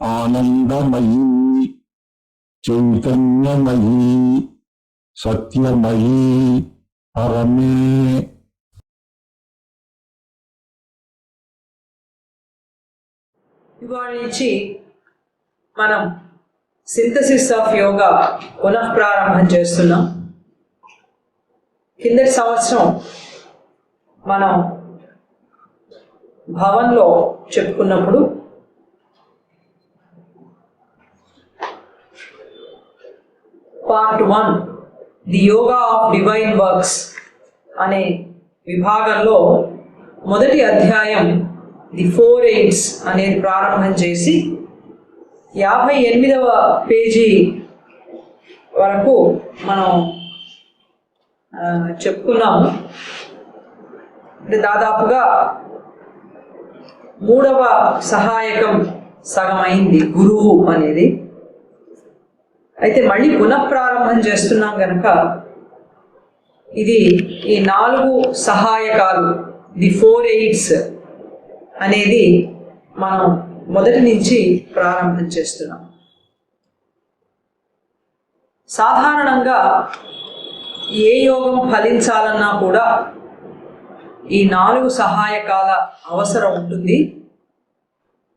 ఆనందమయీ చైతన్యమయీ సత్యమయీ పరమే. ఇవాళ నుంచి మనం సింథసిస్ ఆఫ్ యోగా పునఃప్రారంభం చేస్తున్నాం. కిందటి సంవత్సరం మనం భవన్లో చెప్పుకున్నప్పుడు part 1 the yoga of divine works అనే విభాగంలో మొదటి అధ్యాయం ది 4 ఎయిడ్స్ అనేది ప్రారంభం చేసి 58వ పేజీ వరకు మనం చెప్పుకున్నాము. అంటే దాదాపుగా 3వ సహాయకం సగమైంది గురువు అనేది. అయితే మళ్ళీ పునఃప్రారంభం చేస్తున్నాం కనుక ఇది ఈ 4 సహాయకాలు ది 4 ఎయిడ్స్ అనేది మనం మొదటి నుంచి ప్రారంభం చేస్తున్నాం. సాధారణంగా ఏ యోగం ఫలించాలన్నా కూడా ఈ 4 సహాయకాల అవసరం ఉంటుంది.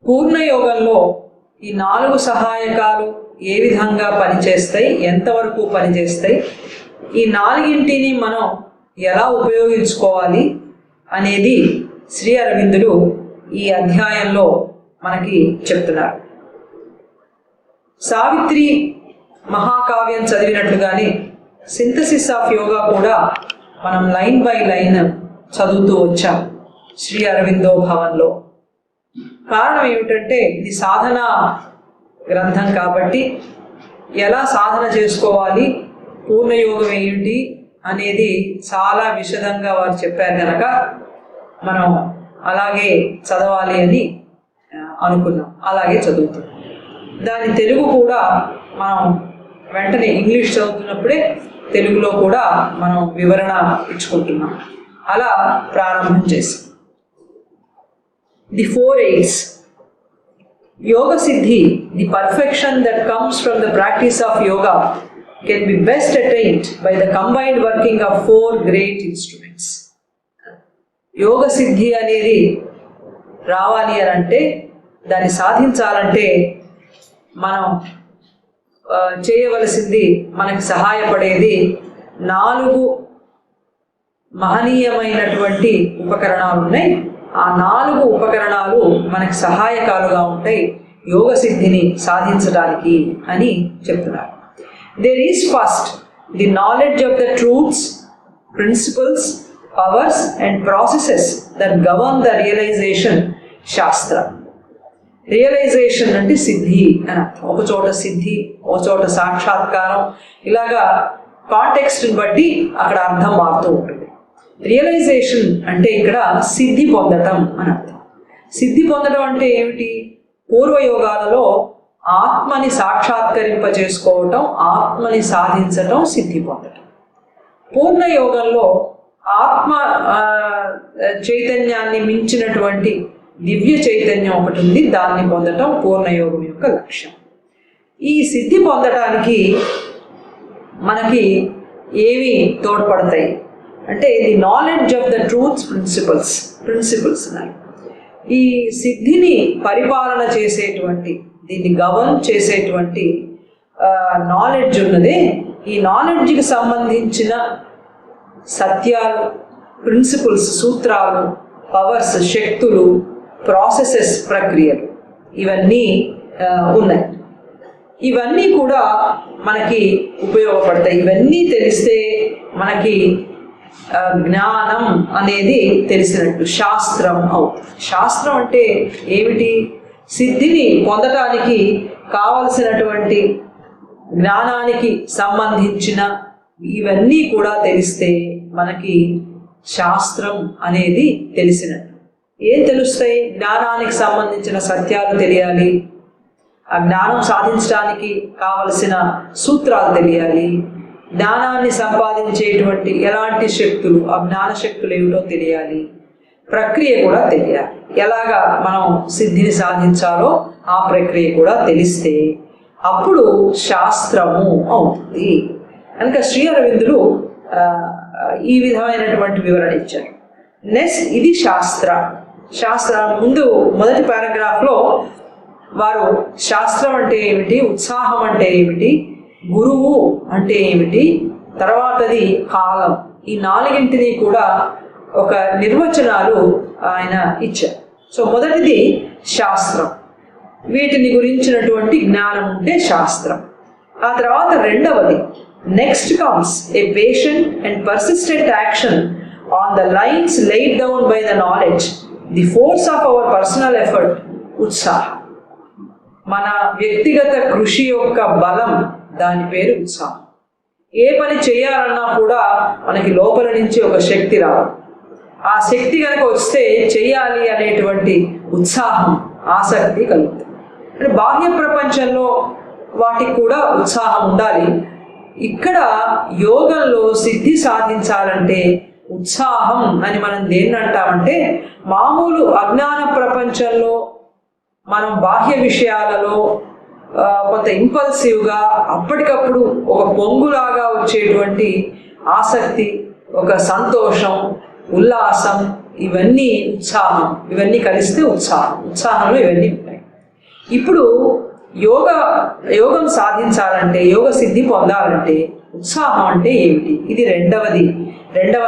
పూర్ణయోగంలో ఈ 4 సహాయకాలు ఏ విధంగా పనిచేస్తాయి, ఎంతవరకు పనిచేస్తాయి, ఈ 4ంటిని మనం ఎలా ఉపయోగించుకోవాలి అనేది శ్రీ అరవిందుడు ఈ అధ్యాయంలో మనకి చెప్తున్నారు. సావిత్రి మహాకావ్యం చదివినట్లుగానే సింథసిస్ ఆఫ్ యోగా కూడా మనం లైన్ బై లైన్ చదువుతూ వచ్చాం శ్రీ అరవిందో భవన్లో. కారణం ఏమిటంటే ఇది సాధన గ్రంథం కాబట్టి ఎలా సాధన చేసుకోవాలి, పూర్ణయోగం ఏంటి అనేది చాలా విశదంగా వారు చెప్పారు కనుక మనం అలాగే చదవాలి అని అనుకున్నాం. అలాగే చదువుతున్నాం. దాని తెలుగు కూడా మనం వెంటనే ఇంగ్లీష్ చదువుతున్నప్పుడే తెలుగులో కూడా మనం వివరణ ఇచ్చుకుంటున్నాం. అలా ప్రారంభం చేసి the 4 AIDS. Yoga Siddhi, the perfection that comes from the practice of yoga, can be best attained by the combined working of 4 great instruments. Yoga Siddhi అనేది రావాలి అని అంటే, దాన్ని సాధించాలంటే మనం చేయవలసింది, మనకి సహాయపడేది 4 మహనీయమైనటువంటి ఉపకరణాలు ఉన్నాయి. ఆ 4 ఉపకరణాలు మనకి సహాయకాలుగా ఉంటాయి యోగ సిద్ధిని సాధించడానికి అని చెప్తున్నారు. There is first the knowledge of the truths, principles, powers and processes that govern the realisation శాస్త్ర. రియలైజేషన్ అంటే సిద్ధి అని అర్థం. ఒక చోట సిద్ధి, ఒక చోట సాక్షాత్కారం, ఇలాగా కాంటెక్స్ట్ని బట్టి అక్కడ అర్థం మారుతూ ఉంటుంది. రియలైజేషన్ అంటే ఇక్కడ సిద్ధి పొందటం అని అర్థం. సిద్ధి పొందడం అంటే ఏమిటి? పూర్వయోగాలలో ఆత్మని సాక్షాత్కరింపజేసుకోవటం, ఆత్మని సాధించటం సిద్ధి పొందటం. పూర్ణయోగంలో ఆత్మ చైతన్యాన్ని మించినటువంటి దివ్య చైతన్యం ఒకటి ఉంది. దాన్ని పొందటం పూర్ణయోగం యొక్క లక్ష్యం. ఈ సిద్ధి పొందటానికి మనకి ఏవి తోడ్పడతాయి అంటే the knowledge of the truths, principles అన్నారు. ఈ సిద్ధిని పరిపాలన చేసేటువంటి, దీన్ని గవర్న్ చేసేటువంటి నాలెడ్జ్ ఉన్నదే, ఈ నాలెడ్జ్కి సంబంధించిన సత్యాలు, ప్రిన్సిపల్స్, సూత్రాలు, పవర్స్, శక్తులు, ప్రాసెసెస్, ప్రక్రియలు, ఇవన్నీ ఉన్నాయి. ఇవన్నీ కూడా మనకి ఉపయోగపడతాయి. ఇవన్నీ తెలిస్తే మనకి జ్ఞానం అనేది తెలిసినట్టు, శాస్త్రం అవుతుంది. శాస్త్రం అంటే ఏమిటి? సిద్ధిని పొందటానికి కావలసినటువంటి జ్ఞానానికి సంబంధించిన ఇవన్నీ కూడా తెలిస్తే మనకి శాస్త్రం అనేది తెలిసినట్టు. ఏం తెలుస్తాయి? జ్ఞానానికి సంబంధించిన సత్యాలు తెలియాలి, ఆ జ్ఞానం సాధించడానికి కావలసిన సూత్రాలు తెలియాలి, జ్ఞానాన్ని సంపాదించేటువంటి ఎలాంటి శక్తులు, ఆ జ్ఞాన శక్తులు ఏమిటో తెలియాలి, ప్రక్రియ కూడా తెలియాలి. ఎలాగా మనం సిద్ధిని సాధించాలో ఆ ప్రక్రియ కూడా తెలిస్తే అప్పుడు శాస్త్రము అవుతుంది. కనుక శ్రీ అరవిందులు ఈ విధమైనటువంటి వివరణ ఇచ్చారు. నెక్స్ట్ ఇది శాస్త్ర ముందు మొదటి పారాగ్రాఫ్లో వారు శాస్త్రం అంటే ఏమిటి, ఉత్సాహం అంటే ఏమిటి, గురువు అంటే ఏమిటి, తర్వాతది కాలం, ఈ నాలుగింటిని కూడా ఒక నిర్వచనాలు ఆయన ఇచ్చారు. సో మొదటిది శాస్త్రం, వీటిని గురించినటువంటి జ్ఞానం ఉంటే శాస్త్రం. ఆ తర్వాత రెండవది next comes A patient and persistent action on the lines laid down by the knowledge, the force of our personal effort, ఉత్సాహం. మన వ్యక్తిగత కృషి యొక్క బలం, దాని పేరు ఉత్సాహం. ఏ పని చేయాలన్నా కూడా మనకి లోపల నుంచి ఒక శక్తి రావాలి. ఆ శక్తి కనుక వస్తే చేయాలి అనేటువంటి ఉత్సాహం, ఆసక్తి కలుగుతుంది. అంటే బాహ్య ప్రపంచంలో వాటికి కూడా ఉత్సాహం ఉండాలి. ఇక్కడ యోగంలో సిద్ధి సాధించాలంటే ఉత్సాహం అని మనం దేన్ని అంటామంటే, మామూలు అజ్ఞాన ప్రపంచంలో మనం బాహ్య విషయాలలో కొంత ఇంపల్సివ్గా అప్పటికప్పుడు ఒక పొంగులాగా వచ్చేటువంటి ఆసక్తి, ఒక సంతోషం, ఉల్లాసం, ఇవన్నీ ఉత్సాహం, ఇవన్నీ కలిస్తే ఉత్సాహంలో ఇవన్నీ ఉంటాయి. ఇప్పుడు యోగం సాధించాలంటే, యోగ సిద్ధి పొందాలంటే ఉత్సాహం అంటే ఏమిటి, ఇది రెండవ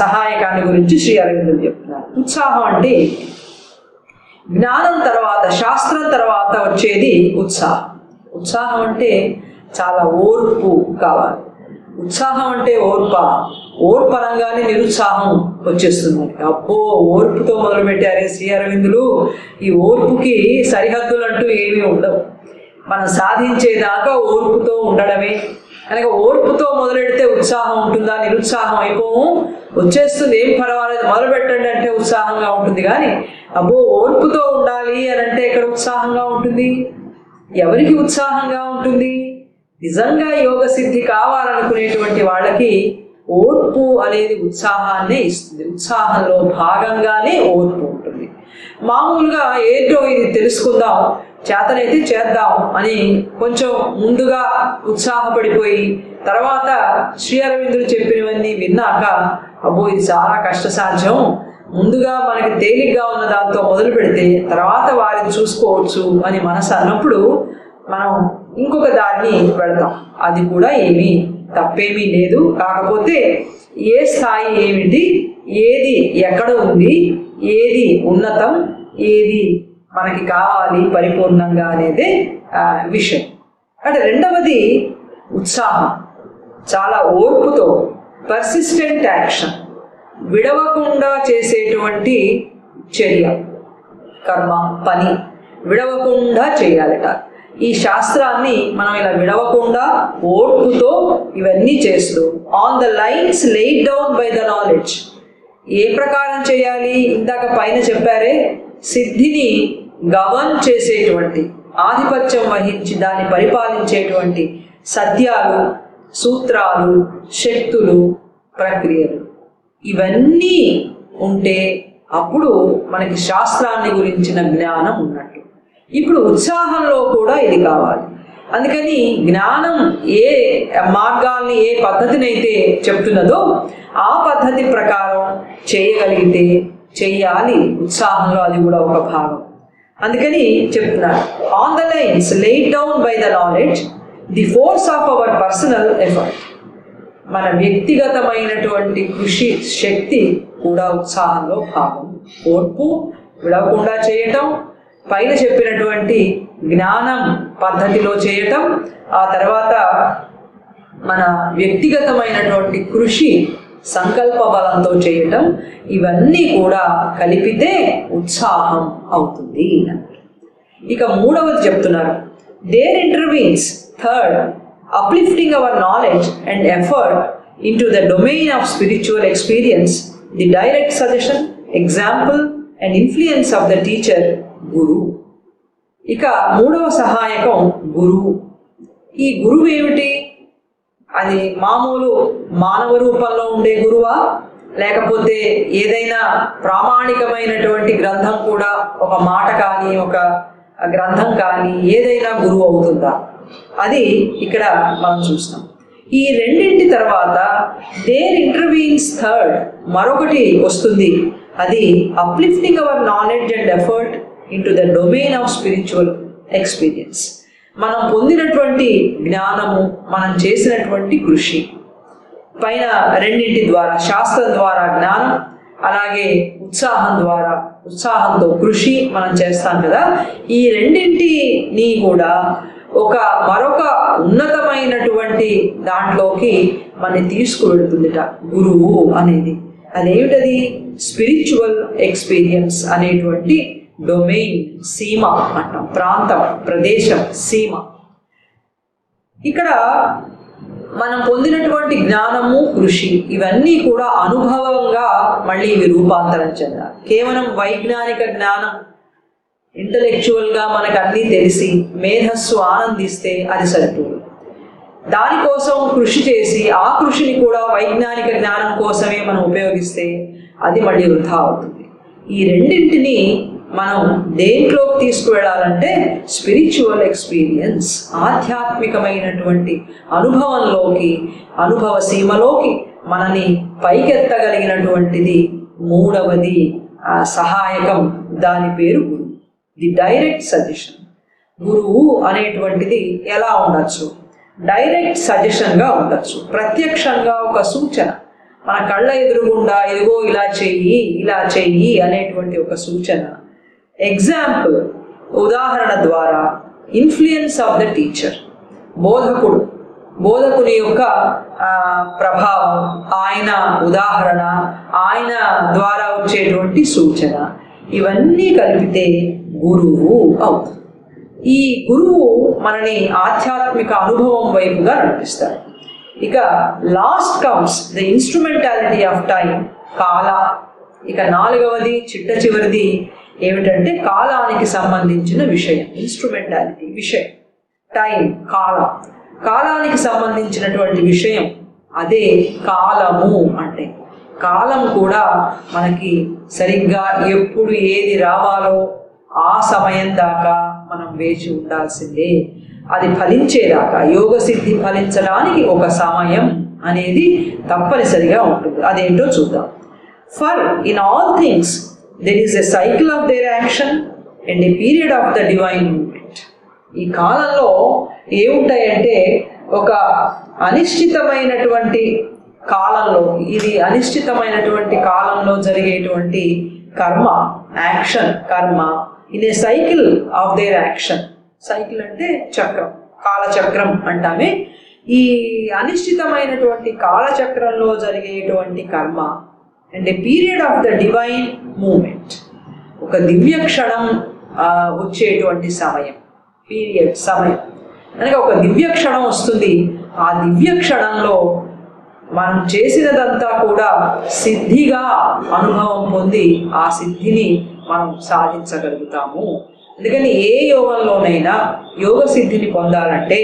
సహాయకాన్ని గురించి శ్రీ అరవిందులు చెప్తున్నారు. ఉత్సాహం అంటే ఏమిటి? జ్ఞానం తర్వాత, శాస్త్రం తర్వాత వచ్చేది ఉత్సాహం. ఉత్సాహం అంటే చాలా ఓర్పు కావాలి. ఉత్సాహం అంటే ఓర్పనంగానే నిరుత్సాహం వచ్చేస్తుంది. అబ్బో, ఓర్పుతో మొదలుపెట్టారే శ్రీ అరవిందులు. ఈ ఓర్పుకి సరిహద్దులు అంటూ ఏమీ ఉండవు. మనం సాధించేదాకా ఓర్పుతో ఉండడమే. కనుక ఓర్పుతో మొదలెడితే ఉత్సాహం ఉంటుందా? నిరుత్సాహం అయిపోము, వచ్చేస్తుంది, ఏం పర్వాలేదు మొదలు పెట్టండి అంటే ఉత్సాహంగా ఉంటుంది. కానీ అబ్బో ఓర్పుతో ఉండాలి అని అంటే ఎక్కడ ఉత్సాహంగా ఉంటుంది? ఎవరికి ఉత్సాహంగా ఉంటుంది? నిజంగా యోగ సిద్ధి కావాలనుకునేటువంటి వాళ్ళకి ఓర్పు అనేది ఉత్సాహాన్నే ఇస్తుంది. ఉత్సాహంలో భాగంగానే ఓర్పు ఉంటుంది. మామూలుగా ఏదో ఇది తెలుసుకుందాం, చేతనైతే చేద్దాం అని కొంచెం ముందుగా ఉత్సాహపడిపోయి తర్వాత శ్రీ అరవిందులు చెప్పినవన్నీ విన్నాక అబ్బో ఇది చాలా కష్టసాధ్యం, ముందుగా మనకి తేలిగ్గా ఉన్న దాంతో మొదలు పెడితే తర్వాత వారిని చూసుకోవచ్చు అని మనసు అన్నప్పుడు మనం ఇంకొక దాన్ని వెళతాం. అది కూడా తప్పేమీ లేదు. కాకపోతే ఏ స్థాయి ఏమిటి, ఏది ఎక్కడ ఉంది, ఏది ఉన్నతం, ఏది మనకి కావాలి పరిపూర్ణంగా అనేదే విషయం. అంటే రెండవది ఉత్సాహం, చాలా ఓర్పుతో పర్సిస్టెంట్ యాక్షన్, విడవకుండా చేసేటువంటి చర్య, కర్మ, పని విడవకుండా చేయాలట. ఈ శాస్త్రాన్ని మనం ఇలా విడవకుండా ఓర్పుతో ఇవన్నీ చేస్తూ on the lines laid down by the knowledge, ఏ ప్రకారం చేయాలి? ఇందాక పైన చెప్పారే, సిద్ధిని గవర్న్ చేసేటువంటి, ఆధిపత్యం వహించి దాన్ని పరిపాలించేటువంటి సత్యాలు, సూత్రాలు, శక్తులు, ప్రక్రియలు, ఇవన్నీ ఉంటే అప్పుడు మనకి శాస్త్రాన్ని గురించిన జ్ఞానం ఉన్నట్టు. ఇప్పుడు ఉత్సాహంలో కూడా ఇది కావాలి. అందుకని జ్ఞానం ఏ మార్గాల్ని, ఏ పద్ధతినైతే చెప్తున్నదో ఆ పద్ధతి ప్రకారం చేయగలిగితే చెయ్యాలి. ఉత్సాహంలో అది కూడా ఒక భాగం. అందుకని చెప్తున్నారు, on the lines laid down by the knowledge, the force of our personal effort. మన వ్యక్తిగతమైనటువంటి కృషి శక్తి కూడా ఉత్సాహంలో భాగం. ఓర్పు, విడవకుండా చేయటం, పైన చెప్పినటువంటి జ్ఞానం పద్ధతిలో చేయటం, ఆ తర్వాత మన వ్యక్తిగతమైనటువంటి కృషి సంకల్ప బలంతో చేయటం, ఇవన్నీ కూడా కలిపితే ఉత్సాహం అవుతుంది. ఇక మూడవది చెప్తున్నారు, there intervenes third uplifting our knowledge and effort into the domain of spiritual experience, the direct suggestion, example and influence of the teacher, Guru. ఇక మూడవ సహాయకం గురువు. ఈ గురువు ఏమిటి? అది మామూలు మానవ రూపంలో ఉండే గురువా, లేకపోతే ఏదైనా ప్రామాణికమైనటువంటి గ్రంథం కూడా, ఒక మాట కానీ ఒక గ్రంథం కానీ ఏదైనా గురువు అవుతుందా? అది ఇక్కడ మనం చూస్తాం. ఈ రెండింటి తర్వాత దేర్ ఇంటర్వీన్స్ థర్డ్, మరొకటి వస్తుంది. అది uplifting our knowledge and effort in to the domain of spiritual experience. మనం పొందినటువంటి జ్ఞానము, మనం చేసినటువంటి కృషి పైన రెండింటి ద్వారా, శాస్త్రం ద్వారా జ్ఞానం, అలాగే ఉత్సాహంతో కృషి మనం చేస్తాం కదా, ఈ రెండింటిని కూడా మరొక ఉన్నతమైనటువంటి దాంట్లోకి మనని తీసుకువెడుతుందిట గురువు అనేది. అదేమిటది? స్పిరిచువల్ ఎక్స్పీరియన్స్ అనేటువంటి డొమైన్, సీమ అంటాం, ప్రాంతం, ప్రదేశం, సీమ. ఇక్కడ మనం పొందినటువంటి జ్ఞానము, కృషి ఇవన్నీ కూడా అనుభవంగా మళ్ళీ ఇవి రూపాంతరం చెందాలి. కేవలం వైజ్ఞానిక జ్ఞానం, ఇంటలెక్చువల్గా మనకు అన్నీ తెలిసి మేధస్సు ఆనందిస్తే అది సరిపోదు. దానికోసం కృషి చేసి ఆ కృషిని కూడా వైజ్ఞానిక జ్ఞానం కోసమే మనం ఉపయోగిస్తే అది మళ్ళీ వృధా అవుతుంది. ఈ రెండింటిని మనం దేంట్లోకి తీసుకువెళ్ళాలంటే స్పిరిచువల్ ఎక్స్పీరియన్స్, ఆధ్యాత్మికమైనటువంటి అనుభవంలోకి, అనుభవ సీమలోకి మనని పైకెత్తగలిగినటువంటిది మూడవది సహాయకం. దాని పేరు గురువు, ది డైరెక్ట్ సజెషన్. గురువు అనేటువంటిది ఎలా ఉండొచ్చు? డైరెక్ట్ సజెషన్గా ఉండొచ్చు, ప్రత్యక్షంగా ఒక సూచన, మన కళ్ళ ఎదురుగుండా ఇదిగో ఇలా చెయ్యి అనేటువంటి ఒక సూచన. ఎగ్జాంపుల్, ఉదాహరణ ద్వారా. ఇన్ఫ్లుయెన్స్ ఆఫ్ ద టీచర్, బోధకుని యొక్క ప్రభావం, ఆయన ఉదాహరణ, ఆయన ద్వారా వచ్చేటువంటి సూచన, ఇవన్నీ కలిపితే గురువు అవుతుంది. ఈ గురువు మనని ఆధ్యాత్మిక అనుభవం వైపుగా నడిపిస్తాడు. ఇక last comes the instrumentality of time, కాల. ఇక నాలుగవది, చిట్ట చివరిది ఏమిటంటే కాలానికి సంబంధించిన విషయం. ఇన్స్ట్రుమెంటాలిటీ విషయం, టైం, కాలానికి సంబంధించినటువంటి విషయం, అదే కాలము అంటే. కాలం కూడా మనకి సరిగ్గా ఎప్పుడు ఏది రావాలో ఆ సమయం దాకా మనం వేచి ఉండాల్సిందే. అది ఫలించేదాకా, యోగ సిద్ధి ఫలించడానికి ఒక సమయం అనేది తప్పనిసరిగా ఉంటుంది. అదేంటో చూద్దాం. For in all things there is a cycle of their action and a period of the divine movement. ఈ కాలంలో ఏముంటాయంటే ఒక అనిశ్చితమైనటువంటి కాలంలో, ఇది అనిశ్చితమైనటువంటి కాలంలో జరిగేటువంటి కర్మ, యాక్షన్, కర్మ in a cycle of their action. Cycle అంటే చక్రం, కాలచక్రం అంటామే. ఈ అనిశ్చితమైనటువంటి కాలచక్రంలో జరిగేటువంటి కర్మ and a period of the divine moment, ఒక దివ్య క్షణం వచ్చేటువంటి సమయం, పీరియడ్, సమయం. అనగా ఒక దివ్య క్షణం వస్తుంది. ఆ దివ్య క్షణంలో మనం చేసినదంతా కూడా సిద్ధిగా అనుభవం పొంది ఆ సిద్ధిని మనం సాధించగలుగుతాము. అందుకని ఏ యోగంలోనైనా యోగ సిద్ధిని పొందాలంటే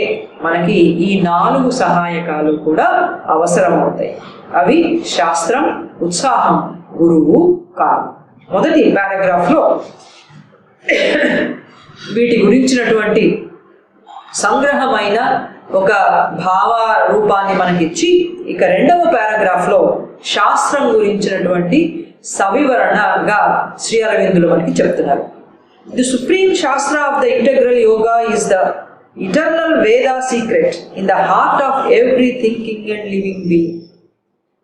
మనకి ఈ 4 సహాయకాలు కూడా అవసరం అవుతాయి. అవి శాస్త్రం, ఉత్సాహం, గురువు, కాలం. మొదటి పారాగ్రాఫ్లో వీటి గురించినటువంటి సంగ్రహమైన ఒక భావ రూపాన్ని మనకిచ్చి, ఇక రెండవ పారాగ్రాఫ్లో శాస్త్రం గురించినటువంటి సవివరణగా శ్రీ అరవిందులు మనకి చెప్తున్నారు. The supreme shastra of the integral yoga is the eternal Veda secret in the heart of every thinking and living being.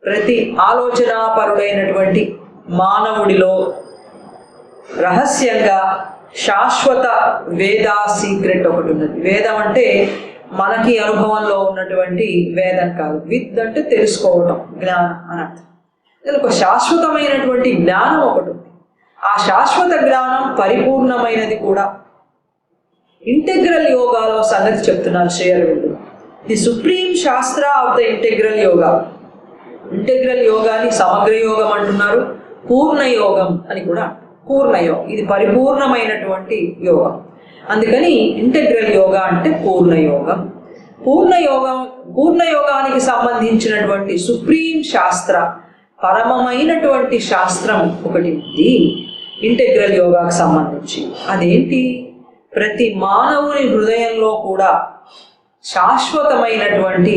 ప్రతి ఆలోచనాపరుడైనటువంటి మానవుడిలో రహస్యంగా శాశ్వత వేద సీక్రెట్ ఒకటి ఉన్నది. వేదం అంటే మనకి అనుభవంలో ఉన్నటువంటి వేదం కాదు. విత్ అంటే తెలుసుకోవటం, జ్ఞానం అని అర్థం. ఒక శాశ్వతమైనటువంటి జ్ఞానం ఒకటి ఉంది. ఆ శాశ్వత జ్ఞానం పరిపూర్ణమైనది కూడా. ఇంటెగ్రల్ యోగాలో సంగతి చెప్తున్నారు శ్రీ అరవిందులు. ది సుప్రీం శాస్త్ర of the integral yoga. Integral యోగాని సమగ్ర యోగం అంటున్నారు, పూర్ణ యోగం అని కూడా. పూర్ణ యోగం, ఇది పరిపూర్ణమైనటువంటి యోగం. అందుకని ఇంటెగ్రల్ యోగా అంటే పూర్ణ యోగం. పూర్ణ యోగానికి సంబంధించినటువంటి సుప్రీం శాస్త్ర, పరమమైనటువంటి శాస్త్రం ఒకటి ఉంది ఇంటెగ్రల్ యోగాకు సంబంధించి. అదేంటి? ప్రతి మానవుని హృదయంలో కూడా శాశ్వతమైనటువంటి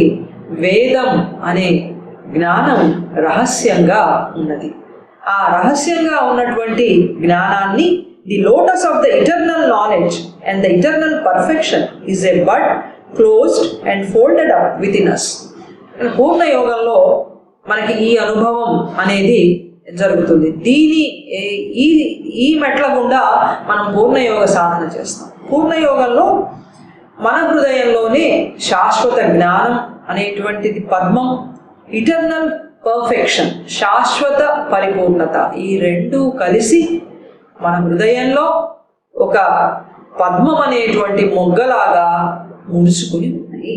వేదం అనే జ్ఞానం రహస్యంగా ఉన్నది. ఆ రహస్యంగా ఉన్నటువంటి జ్ఞానాన్ని the lotus of the eternal knowledge and the eternal perfection is a bud closed and folded up within us. పూర్ణ యోగంలో మనకి ఈ అనుభవం అనేది జరుగుతుంది. ఈ మెట్ల గుండా మనం పూర్ణయోగ సాధన చేస్తాం. పూర్ణయోగంలో మన హృదయంలోనే శాశ్వత జ్ఞానం అనేటువంటిది పద్మం, ఇటర్నల్ పర్ఫెక్షన్ శాశ్వత పరిపూర్ణత, ఈ రెండు కలిసి మన హృదయంలో ఒక పద్మం అనేటువంటి మొగ్గలాగా ముడుచుకుని ఉన్నాయి.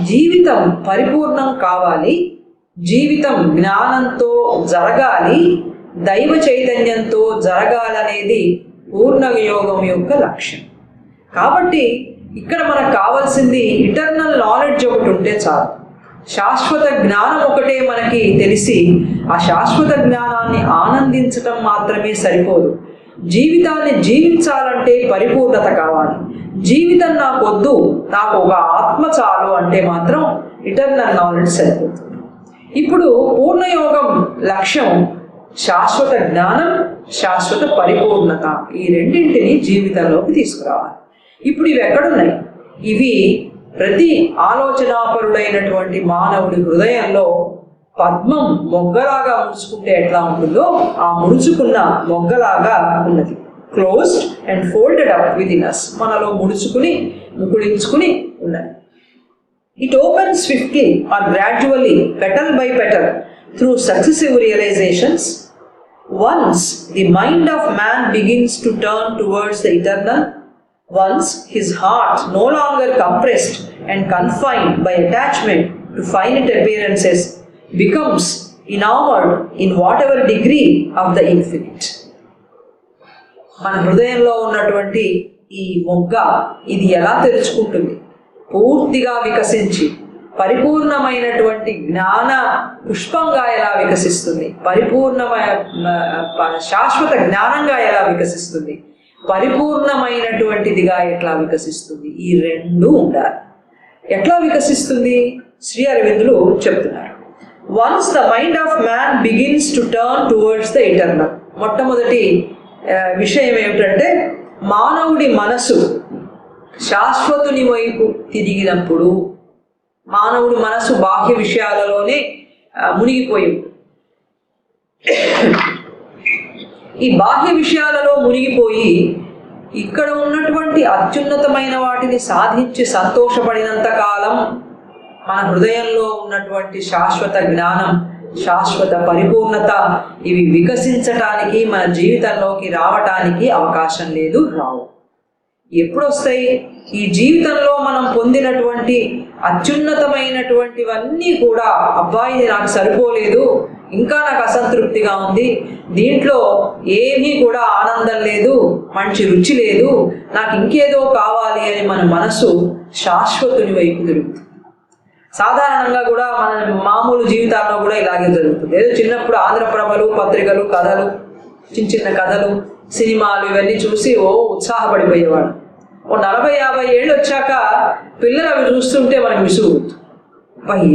జీవితం పరిపూర్ణం కావాలి, జీవితం జ్ఞానంతో జరగాలి, దైవ చైతన్యంతో జరగాలనేది పూర్ణ యోగం యొక్క లక్ష్యం. కాబట్టి ఇక్కడ మనకు కావాల్సింది ఇటర్నల్ నాలెడ్జ్ ఒకటి ఉంటే చాలు. శాశ్వత జ్ఞానం ఒకటే మనకి తెలిసి ఆ శాశ్వత జ్ఞానాన్ని ఆనందించటం మాత్రమే సరిపోదు. జీవితాన్ని జీవించాలంటే పరిపూర్ణత కావాలి. జీవితం నాకొద్దు, నాకు ఒక ఆత్మ చాలు అంటే మాత్రం ఇటర్నల్ నాలెడ్జ్ సరిపోతుంది. ఇప్పుడు పూర్ణయోగం లక్ష్యం శాశ్వత జ్ఞానం, శాశ్వత పరిపూర్ణత, ఈ రెండింటిని జీవితంలోకి తీసుకురావాలి. ఇప్పుడు ఇవి ఎక్కడున్నాయి? ఇవి ప్రతి ఆలోచనాపరుడైనటువంటి మానవుడి హృదయంలో పద్మం మొగ్గలాగా ముడుచుకుంటే ఎట్లా ఉంటుందో ఆ ముడుచుకున్న మొగ్గలాగా ఉన్నది. Closed and folded up within us, మనలో ముడుచుకుని ముకుళించుకుని ఉన్నది. It opens swiftly or gradually, petal by petal, through successive realizations. Once the mind of man begins to turn towards the eternal, once his heart, no longer compressed and confined by attachment to finite appearances, becomes enamored in whatever degree of the infinite. మన హృదయంలో ఉన్నటువంటి ఈ మొగ్గ ఇది ఎలా తెరుచుకుంటుంది? పూర్తిగా వికసించి పరిపూర్ణమైనటువంటి జ్ఞాన పుష్పంగా ఎలా వికసిస్తుంది, శాశ్వత జ్ఞానంగా ఎలా వికసిస్తుంది, పరిపూర్ణమైనటువంటిదిగా ఎట్లా వికసిస్తుంది, ఈ రెండు ఉండాలి. ఎట్లా వికసిస్తుంది? శ్రీ అరవిందులు చెప్తున్నారు, once the mind of man begins to turn towards the eternal. మొట్టమొదటి విషయం ఏమిటంటే మానవుడి మనసు శాశ్వతుని వైపు తిరిగినప్పుడు, మానవుడి మనసు బాహ్య విషయాలలోనే మునిగిపోయి, ఈ బాహ్య విషయాలలో మునిగిపోయి ఇక్కడ ఉన్నటువంటి అత్యున్నతమైన వాటిని సాధించి సంతోషపడినంత కాలం మన హృదయంలో ఉన్నటువంటి శాశ్వత జ్ఞానం, శాశ్వత పరిపూర్ణత ఇవి వికసించటానికి, మన జీవితంలోకి రావటానికి అవకాశం లేదు, రావు. ఎప్పుడు వస్తాయి? ఈ జీవితంలో మనం పొందినటువంటి అత్యున్నతమైనటువంటివన్నీ కూడా, అబ్బాయి ఇది నాకు సరిపోలేదు, ఇంకా నాకు అసంతృప్తిగా ఉంది, దీంట్లో ఏమీ కూడా ఆనందం లేదు, మంచి రుచి లేదు, నాకు ఇంకేదో కావాలి అని మన మనసు శాశ్వతుని వైపు తిరుగుతుంది. సాధారణంగా కూడా మన మామూలు జీవితాల్లో కూడా ఇలాగే జరుగుతుంది. ఏదో చిన్నప్పుడు ఆంధ్రప్రభలు, పత్రికలు, కథలు, చిన్న చిన్న కథలు, సినిమాలు ఇవన్నీ చూసి ఉత్సాహపడిపోయేవాడు. 40-50 ఏళ్ళు వచ్చాక పిల్లలు అవి చూస్తుంటే మనకు విసుగు,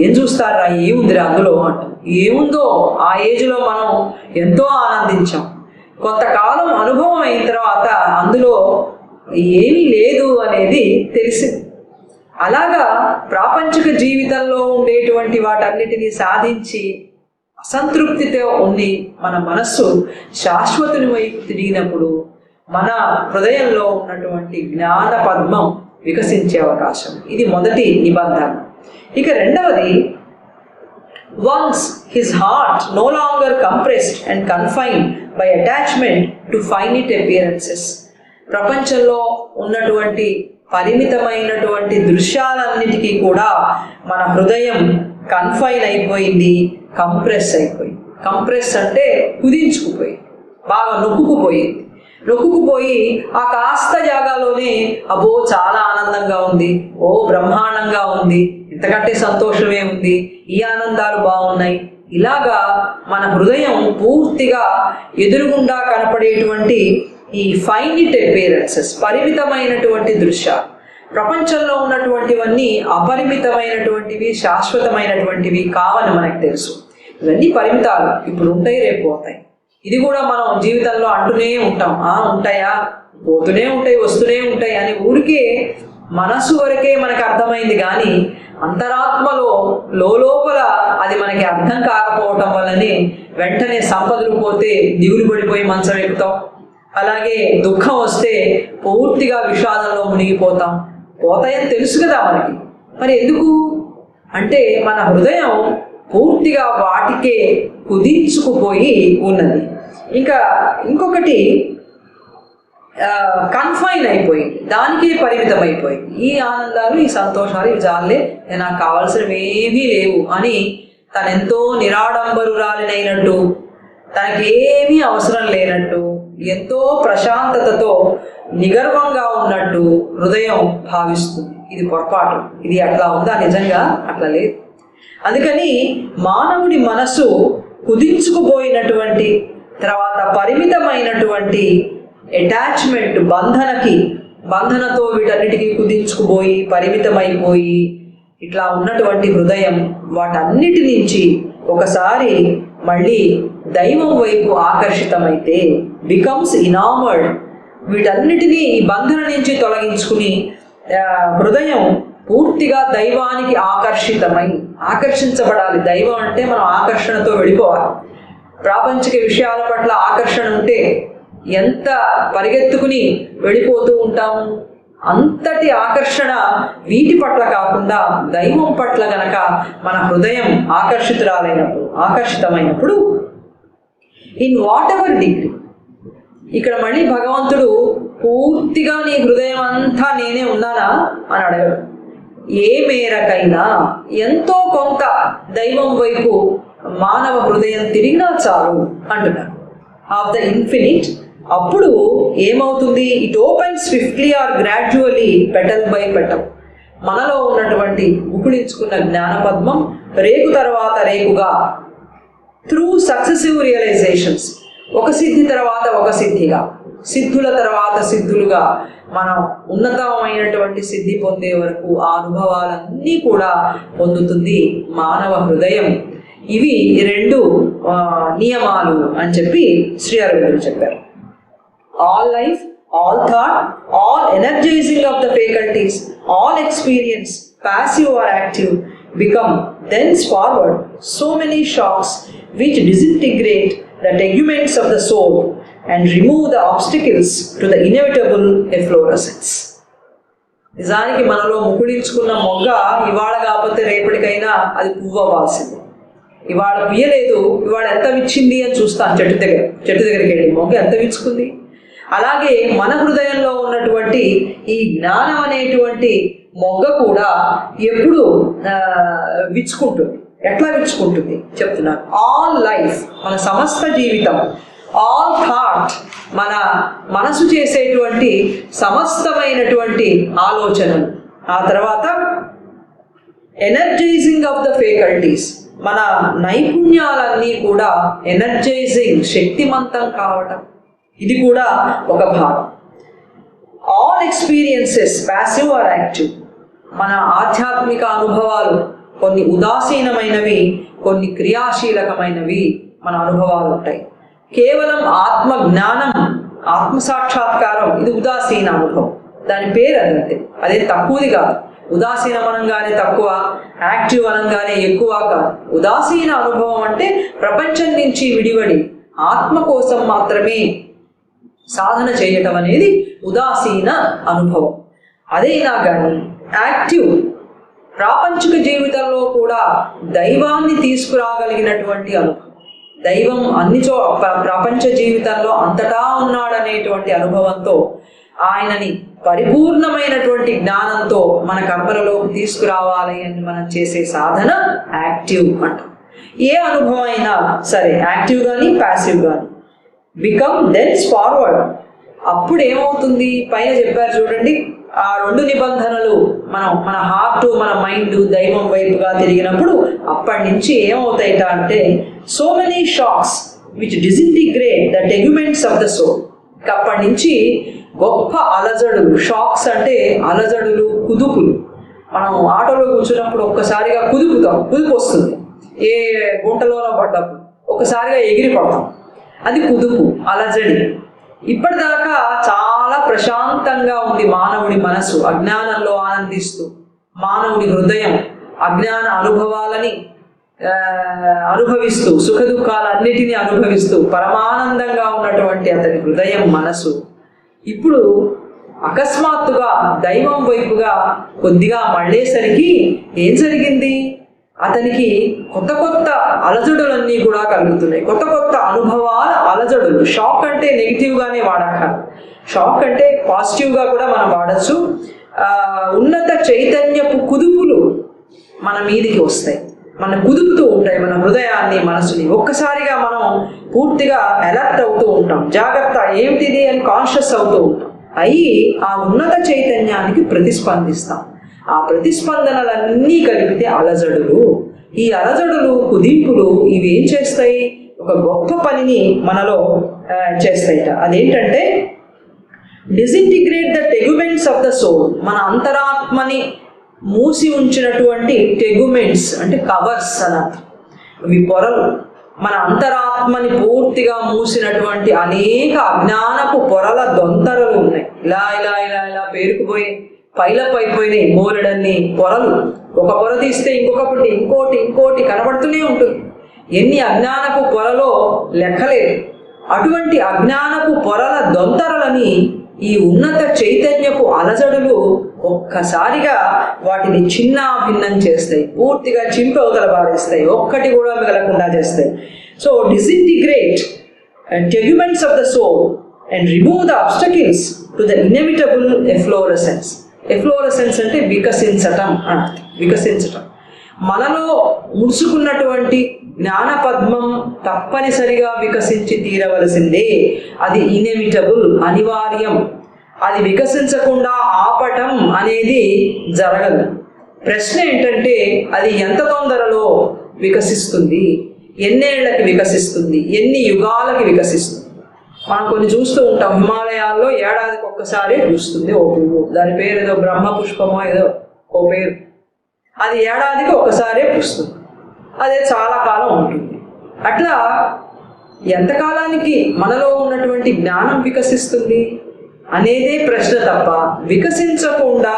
ఏం చూస్తారా, ఏముందిరా అందులో అంట. ఏముందో ఆ ఏజ్లో మనం ఎంతో ఆనందించాం. కొంతకాలం అనుభవం అయిన తర్వాత అందులో ఏమీ లేదు అనేది తెలిసింది. అలాగా ప్రాపంచిక జీవితంలో ఉండేటువంటి వాటన్నిటినీ సాధించి అసంతృప్తితో ఉండి మన మనస్సు శాశ్వతుని వైపు తిరిగినప్పుడు మన హృదయంలో ఉన్నటువంటి జ్ఞాన పద్మం వికసించే అవకాశం. ఇది మొదటి నిబంధన. ఇక రెండవది, once his heart no longer compressed and confined by attachment to finite appearances. ప్రపంచంలో ఉన్నటువంటి పరిమితమైనటువంటి దృశ్యాలన్నిటికీ కూడా మన హృదయం కన్ఫైన్ అయిపోయింది, కంప్రెస్ అయిపోయింది. కంప్రెస్ అంటే కుదించుకుపోయింది, బాగా నొక్కుకుపోయింది. నొక్కుకుపోయి ఆ కాస్త జాగాలోనే అబ్బో చాలా ఆనందంగా ఉంది, ఓ బ్రహ్మాండంగా ఉంది, ఇంతకంటే సంతోషమే ఉంది, ఈ ఆనందాలు బాగున్నాయి, ఇలాగా మన హృదయం పూర్తిగా ఎదురుగుండా కనపడేటువంటి ఈ ఫైనిట్ అపియరెన్సెస్, పరిమితమైనటువంటి దృశ్యాలు, ప్రపంచంలో ఉన్నటువంటివన్నీ అపరిమితమైనటువంటివి, శాశ్వతమైనటువంటివి కావని మనకు తెలుసు. ఇవన్నీ పరిమితాలు, ఇప్పుడు ఉంటాయి, రేపు పోతాయి. ఇది కూడా మనం జీవితంలో అంటూనే ఉంటాం, ఉంటాయా, పోతూనే ఉంటాయి, వస్తూనే ఉంటాయి అని ఊరికే మనసు వరకే మనకు అర్థమైంది. కానీ అంతరాత్మలో లోపల అది మనకి అర్థం కాకపోవటం వల్లనే వెంటనే సంపదలు పోతే దిగులు పడిపోయి మంచం ఎక్కుతాం, అలాగే దుఃఖం వస్తే పూర్తిగా విషాదంలో మునిగిపోతాం. పోతాయని తెలుసు కదా మనకి, మరి ఎందుకు అంటే మన హృదయం పూర్తిగా వాటికే కుదించుకుపోయి ఉన్నది. ఇంకా ఇంకొకటి కన్ఫైన్ అయిపోయింది, దానికే పరిమితం అయిపోయింది. ఈ ఆనందాలు, ఈ సంతోషాలు, ఇవి చాలే, నాకు కావాల్సినవి ఏమీ లేవు అని తనెంతో నిరాడంబరురాలినైనట్టు, తనకి ఏమీ అవసరం లేనట్టు, ఎంతో ప్రశాంతతతో నిగర్వంగా ఉన్నట్టు హృదయం భావిస్తుంది. ఇది పొరపాటు. ఇది అట్లా ఉందా? నిజంగా అట్లా లేదు. అందుకని మానవుడి మనసు కుదించుకుపోయినటువంటి తర్వాత పరిమితమైనటువంటి అటాచ్మెంట్, బంధనతో వీటన్నిటికీ కుదించుకుపోయి పరిమితమైపోయి ఇట్లా ఉన్నటువంటి హృదయం వాటన్నిటి నుంచి ఒకసారి మళ్ళీ దైవం వైపు ఆకర్షితమైతే బికమ్స్ ఇనామర్డ్. వీటన్నిటినీ ఈ బంధన నుంచి తొలగించుకుని హృదయం పూర్తిగా దైవానికి ఆకర్షించబడాలి. దైవం అంటే మనం ఆకర్షణతో వెళ్ళిపోవాలి. ప్రాపంచిక విషయాల పట్ల ఆకర్షణ ఉంటే ఎంత పరిగెత్తుకుని వెళ్ళిపోతూ ఉంటాము. అంతటి ఆకర్షణ వీటి పట్ల కాకుండా దైవం పట్ల గనక మన హృదయం ఆకర్షితమైనప్పుడు ఇన్ వాట్ ఎవర్ డిగ్రీ, ఇక్కడ మళ్ళీ భగవంతుడు పూర్తిగా నీ హృదయం అంతా నేనే ఉన్నానా అని అడగడు. ఏ మేరకైనా ఎంతో కొంత దైవం వైపు మానవ హృదయం తిరిగినా చాలు అంటున్నారు. Of the infinite. అప్పుడు ఏమవుతుంది? It opens swiftly or gradually, petal by petal. మనలో ఉన్నటువంటి ముకుళించుకున్న జ్ఞానపద్మం రేకు తర్వాత రేకుగా త్రూ సక్సెసివ్ రియలైజేషన్స్, ఒక సిద్ధి తర్వాత ఒక సిద్ధిగా, సిద్ధుల తర్వాత సిద్ధులుగా మనం ఉన్నతమైనటువంటి సిద్ధి పొందే వరకు ఆ అనుభవాలన్నీ కూడా పొందుతుంది మానవ హృదయం. ఇవి రెండు నియమాలు అని చెప్పి శ్రీ అరవిందుడు చెప్పారు. All life, all thought, all energising of the faculties, all experience, passive or active, become thenceforward so many shocks which disintegrate the teguments of the soul and remove the obstacles to the inevitable efflorescence. నిజానికి మనలో ముకుళించుకున్న మొగ్గ ఇవాళ కాకపోతే రేపటికైనా అది పువ్వు అవ్వాల్సింది. ఇవాళ పుయ్యలేదు, ఇవాళ ఎంత విచ్చింది అని చూస్తాను. చెట్టు దగ్గరికి వెళ్ళి మొగ్గ ఎంత విచ్చుకుంది. అలాగే మన హృదయంలో ఉన్నటువంటి ఈ జ్ఞానం అనేటువంటి మొగ్గ కూడా ఎప్పుడు విచ్చుకుంటుంది. ఎట్లా విచ్చుకుంటుంది చెప్తున్నాను. ఆల్ లైఫ్, మన సమస్త జీవితం. ఆల్ థాట్, మన మనసు చేసేటువంటి సమస్తమైనటువంటి ఆలోచనలు. ఆ తర్వాత ఎనర్జైజింగ్ ఆఫ్ ద faculties, మన నైపుణ్యాలన్నీ కూడా ఎనర్జైజింగ్, శక్తిమంతం కావటం, ఇది కూడా ఒక భాగం. All experiences, passive or active, మన ఆధ్యాత్మిక అనుభవాలు కొన్ని ఉదాసీనమైనవి, కొన్ని క్రియాశీలకమైనవి మన అనుభవాలు ఉంటాయి. కేవలం ఆత్మ జ్ఞానం, ఆత్మ సాక్షాత్కారం, ఇది ఉదాసీన అనుభవం. దాని పేరు అదంతే, అదే తక్కువది కాదు. ఉదాసీనం అనగానే తక్కువ, యాక్టివ్ అనగానే ఎక్కువ కాదు. ఉదాసీన అనుభవం అంటే ప్రపంచం నుంచి విడివడి ఆత్మ కోసం మాత్రమే సాధన చేయటం అనేది ఉదాసీన అనుభవం. అదైనా కానీ యాక్టివ్, ప్రాపంచిక జీవితంలో కూడా దైవాన్ని తీసుకురాగలిగినటువంటి అనుభవం. దైవం ప్రపంచ జీవితంలో అంతటా ఉన్నాడనేటువంటి అనుభవంతో ఆయనని పరిపూర్ణమైనటువంటి జ్ఞానంతో మన కర్మలలోకి తీసుకురావాలి అని మనం చేసే సాధన యాక్టివ్ అంటాం. ఏ అనుభవం అయినా సరే, యాక్టివ్ కానీ ప్యాసివ్ కానీ. బికమ్ దెన్స్ ఫార్వర్డ్, అప్పుడు ఏమవుతుంది? పైన చెప్పారు చూడండి, ఆ రెండు నిబంధనలు మన హార్ట్ మన మైండ్ దైవం వైపుగా తిరిగినప్పుడు అప్పటి నుంచి ఏమవుతాయిట అంటే so many shocks which disintegrate the teguments of the soul. అప్పటి నుంచి గొప్ప అలజడులు, షాక్స్ అంటే అలజడులు, కుదుపులు. మనం ఆటోలో కూర్చున్నప్పుడు ఒక్కసారిగా కుదుపు వస్తుంది, ఏ గుంటలోనో పడ్డప్పుడు ఒక్కసారిగా ఎగిరి పడతాం, అది కుదుపు, అలజడి. ఇప్పటిదాకా చాలా ప్రశాంతంగా ఉంది మానవుడి మనసు, అజ్ఞానంలో ఆనందిస్తూ, మానవుడి హృదయం అజ్ఞాన అనుభవాలని అనుభవిస్తూ, సుఖ దుఃఖాలన్నిటినీ అనుభవిస్తూ పరమానందంగా ఉన్నటువంటి అతని హృదయం, మనసు ఇప్పుడు అకస్మాత్తుగా దైవం వైపుగా కొద్దిగా మళ్ళేసరికి ఏం జరిగింది? అతనికి కొత్త కొత్త అలజడులన్నీ కూడా కలుగుతున్నాయి, కొత్త కొత్త అనుభవాల అలజడులు. షాక్ అంటే నెగిటివ్గానే వాడక, షాక్ అంటే పాజిటివ్గా కూడా మనం వాడచ్చు. ఉన్నత చైతన్యపు కుదుపులు మన మీదికి వస్తాయి, మన కుదుపుతూ ఉంటాయి మన హృదయాన్ని, మనసుని. ఒక్కసారిగా మనం పూర్తిగా అలర్ట్ అవుతూ ఉంటాం, జాగ్రత్త ఏమిటిది అని కాన్షియస్ అవుతూ ఉంటాం. అయ్యి ఆ ఉన్నత చైతన్యానికి ప్రతిస్పందిస్తాం. ఆ ప్రతిస్పందనలన్నీ కలిపితే అలజడులు. ఈ అలజడులు, కుదింపులు ఇవి ఏం చేస్తాయి? ఒక గొప్ప పనిని మనలో చేస్తాయిట. అదేంటంటే disintegrate the teguments of the soul. మన అంతరాత్మని మూసి ఉంచినటువంటి టెగ్యుమెంట్స్ అంటే కవర్స్ అన్నట్టు, ఇవి పొరలు. మన అంతరాత్మని పూర్తిగా మూసినటువంటి అనేక అజ్ఞానపు పొరల దొంతరలు ఉన్నాయి. ఇలా ఇలా ఇలా ఇలా పేరుకుపోయి పైలపైపోయినాయి బోలెడన్ని పొరలు. ఒక పొర తీస్తే ఇంకొకటి, ఇంకోటి ఇంకోటి కనబడుతూనే ఉంటుంది. ఎన్ని అజ్ఞానపు పొరలో లెక్కలేదు. అటువంటి అజ్ఞానపు పొరల దొంతరలని ఈ ఉన్నత చైతన్యపు అలజడులు ఒక్కసారిగా వాటిని చిన్న భిన్నం చేస్తాయి, పూర్తిగా చింపవతల బారేస్తాయి, ఒక్కటి కూడా మిగలకుండా చేస్తాయి. So disintegrate teguments of the soul and remove the obstacles to the inevitable efflorescence. Efflorescence అంటే వికసించటం, వికసించటం. మనలో ముడుచుకున్నటువంటి జ్ఞానపద్మం తప్పనిసరిగా వికసించి తీరవలసిందే. అది ఇన్ఎవిటబుల్, అనివార్యం. అది వికసించకుండా ఆపటం అనేది జరగదు. ప్రశ్న ఏంటంటే అది ఎంత తొందరలో వికసిస్తుంది, ఎన్నేళ్లకి వికసిస్తుంది, ఎన్ని యుగాలకి వికసిస్తుంది. మనం కొన్ని చూస్తూ ఉంటాం, హిమాలయాల్లో ఏడాదికి ఒక్కసారి పూస్తుంది ఓ పువ్వు, దాని పేరు ఏదో బ్రహ్మ పుష్పమో ఏదో ఓ పేరు. అది ఏడాదికి ఒక్కసారే పూస్తుంది, అదే చాలా కాలం ఉంటుంది. అట్లా ఎంతకాలానికి మనలో ఉన్నటువంటి జ్ఞానం వికసిస్తుంది అనేదే ప్రశ్న తప్ప వికసించకుండా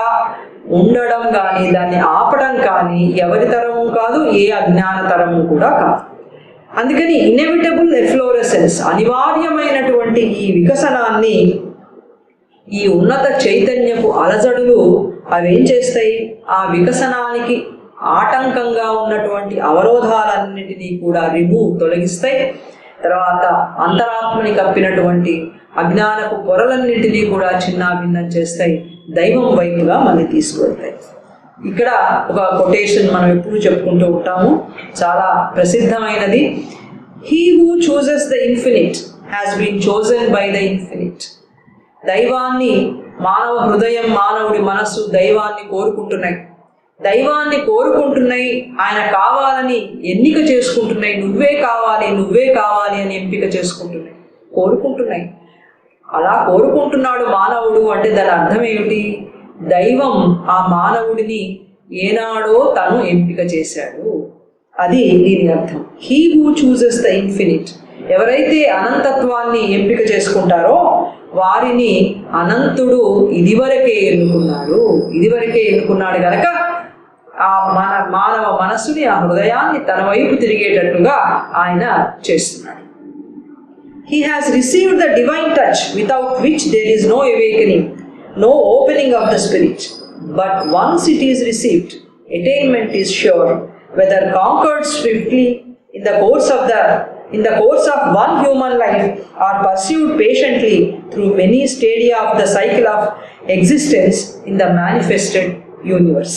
ఉండడం కానీ దాన్ని ఆపడం కానీ ఎవరి తరము కాదు, ఏ అజ్ఞాన తరము కూడా కాదు. అందుకని ఇన్ఎవిటబుల్ ఎఫ్లోరసెన్స్, అనివార్యమైనటువంటి ఈ వికసనాన్ని ఈ ఉన్నత చైతన్యపు అలజడులు అవేం చేస్తాయి? ఆ వికసనానికి ఆటంకంగా ఉన్నటువంటి అవరోధాలన్నింటినీ కూడా తొలగిస్తాయి. తర్వాత అంతరాత్మని కప్పినటువంటి అజ్ఞానపు పొరలన్నింటినీ కూడా చిన్నాభిన్నం చేస్తాయి, దైవం వైపుగా మనల్ని తీసుకువెళ్తాయి. ఇక్కడ ఒక కొటేషన్ మనం ఎప్పుడు చెప్పుకుంటూ ఉంటాము, చాలా ప్రసిద్ధమైనది. He who chooses the infinite has been chosen by the infinite. దైవాన్ని మానవ హృదయం, మానవుడి మనస్సు దైవాన్ని కోరుకుంటున్నాయి, దైవాన్ని కోరుకుంటున్నాయి, ఆయన కావాలని ఎన్నిక చేసుకుంటున్నాయి. నువ్వే కావాలి, నువ్వే కావాలి అని ఎంపిక చేసుకుంటున్నాయి, కోరుకుంటున్నాయి. అలా కోరుకుంటున్నాడు మానవుడు అంటే దాని అర్థం ఏమిటి? దైవం ఆ మానవుడిని ఏనాడో తను ఎంపిక చేశాడు, అది దీని అర్థం. He who chooses the infinite. ఎవరైతే అనంతత్వాన్ని ఎంపిక చేసుకుంటారో వారిని అనంతుడు ఇదివరకే ఎన్నుకున్నాడు కనుక ఆ మానవ మనస్సుని, ఆ హృదయాన్ని తన వైపు తిరిగేటట్టుగా ఆయన చేస్తున్నాడు. He has received the divine touch without which there is no awakening, no opening of the spirit. But once it is received, attainment is sure, whether conquered swiftly in the course of one human life or pursued patiently through many stadia of the cycle of existence in the manifested universe.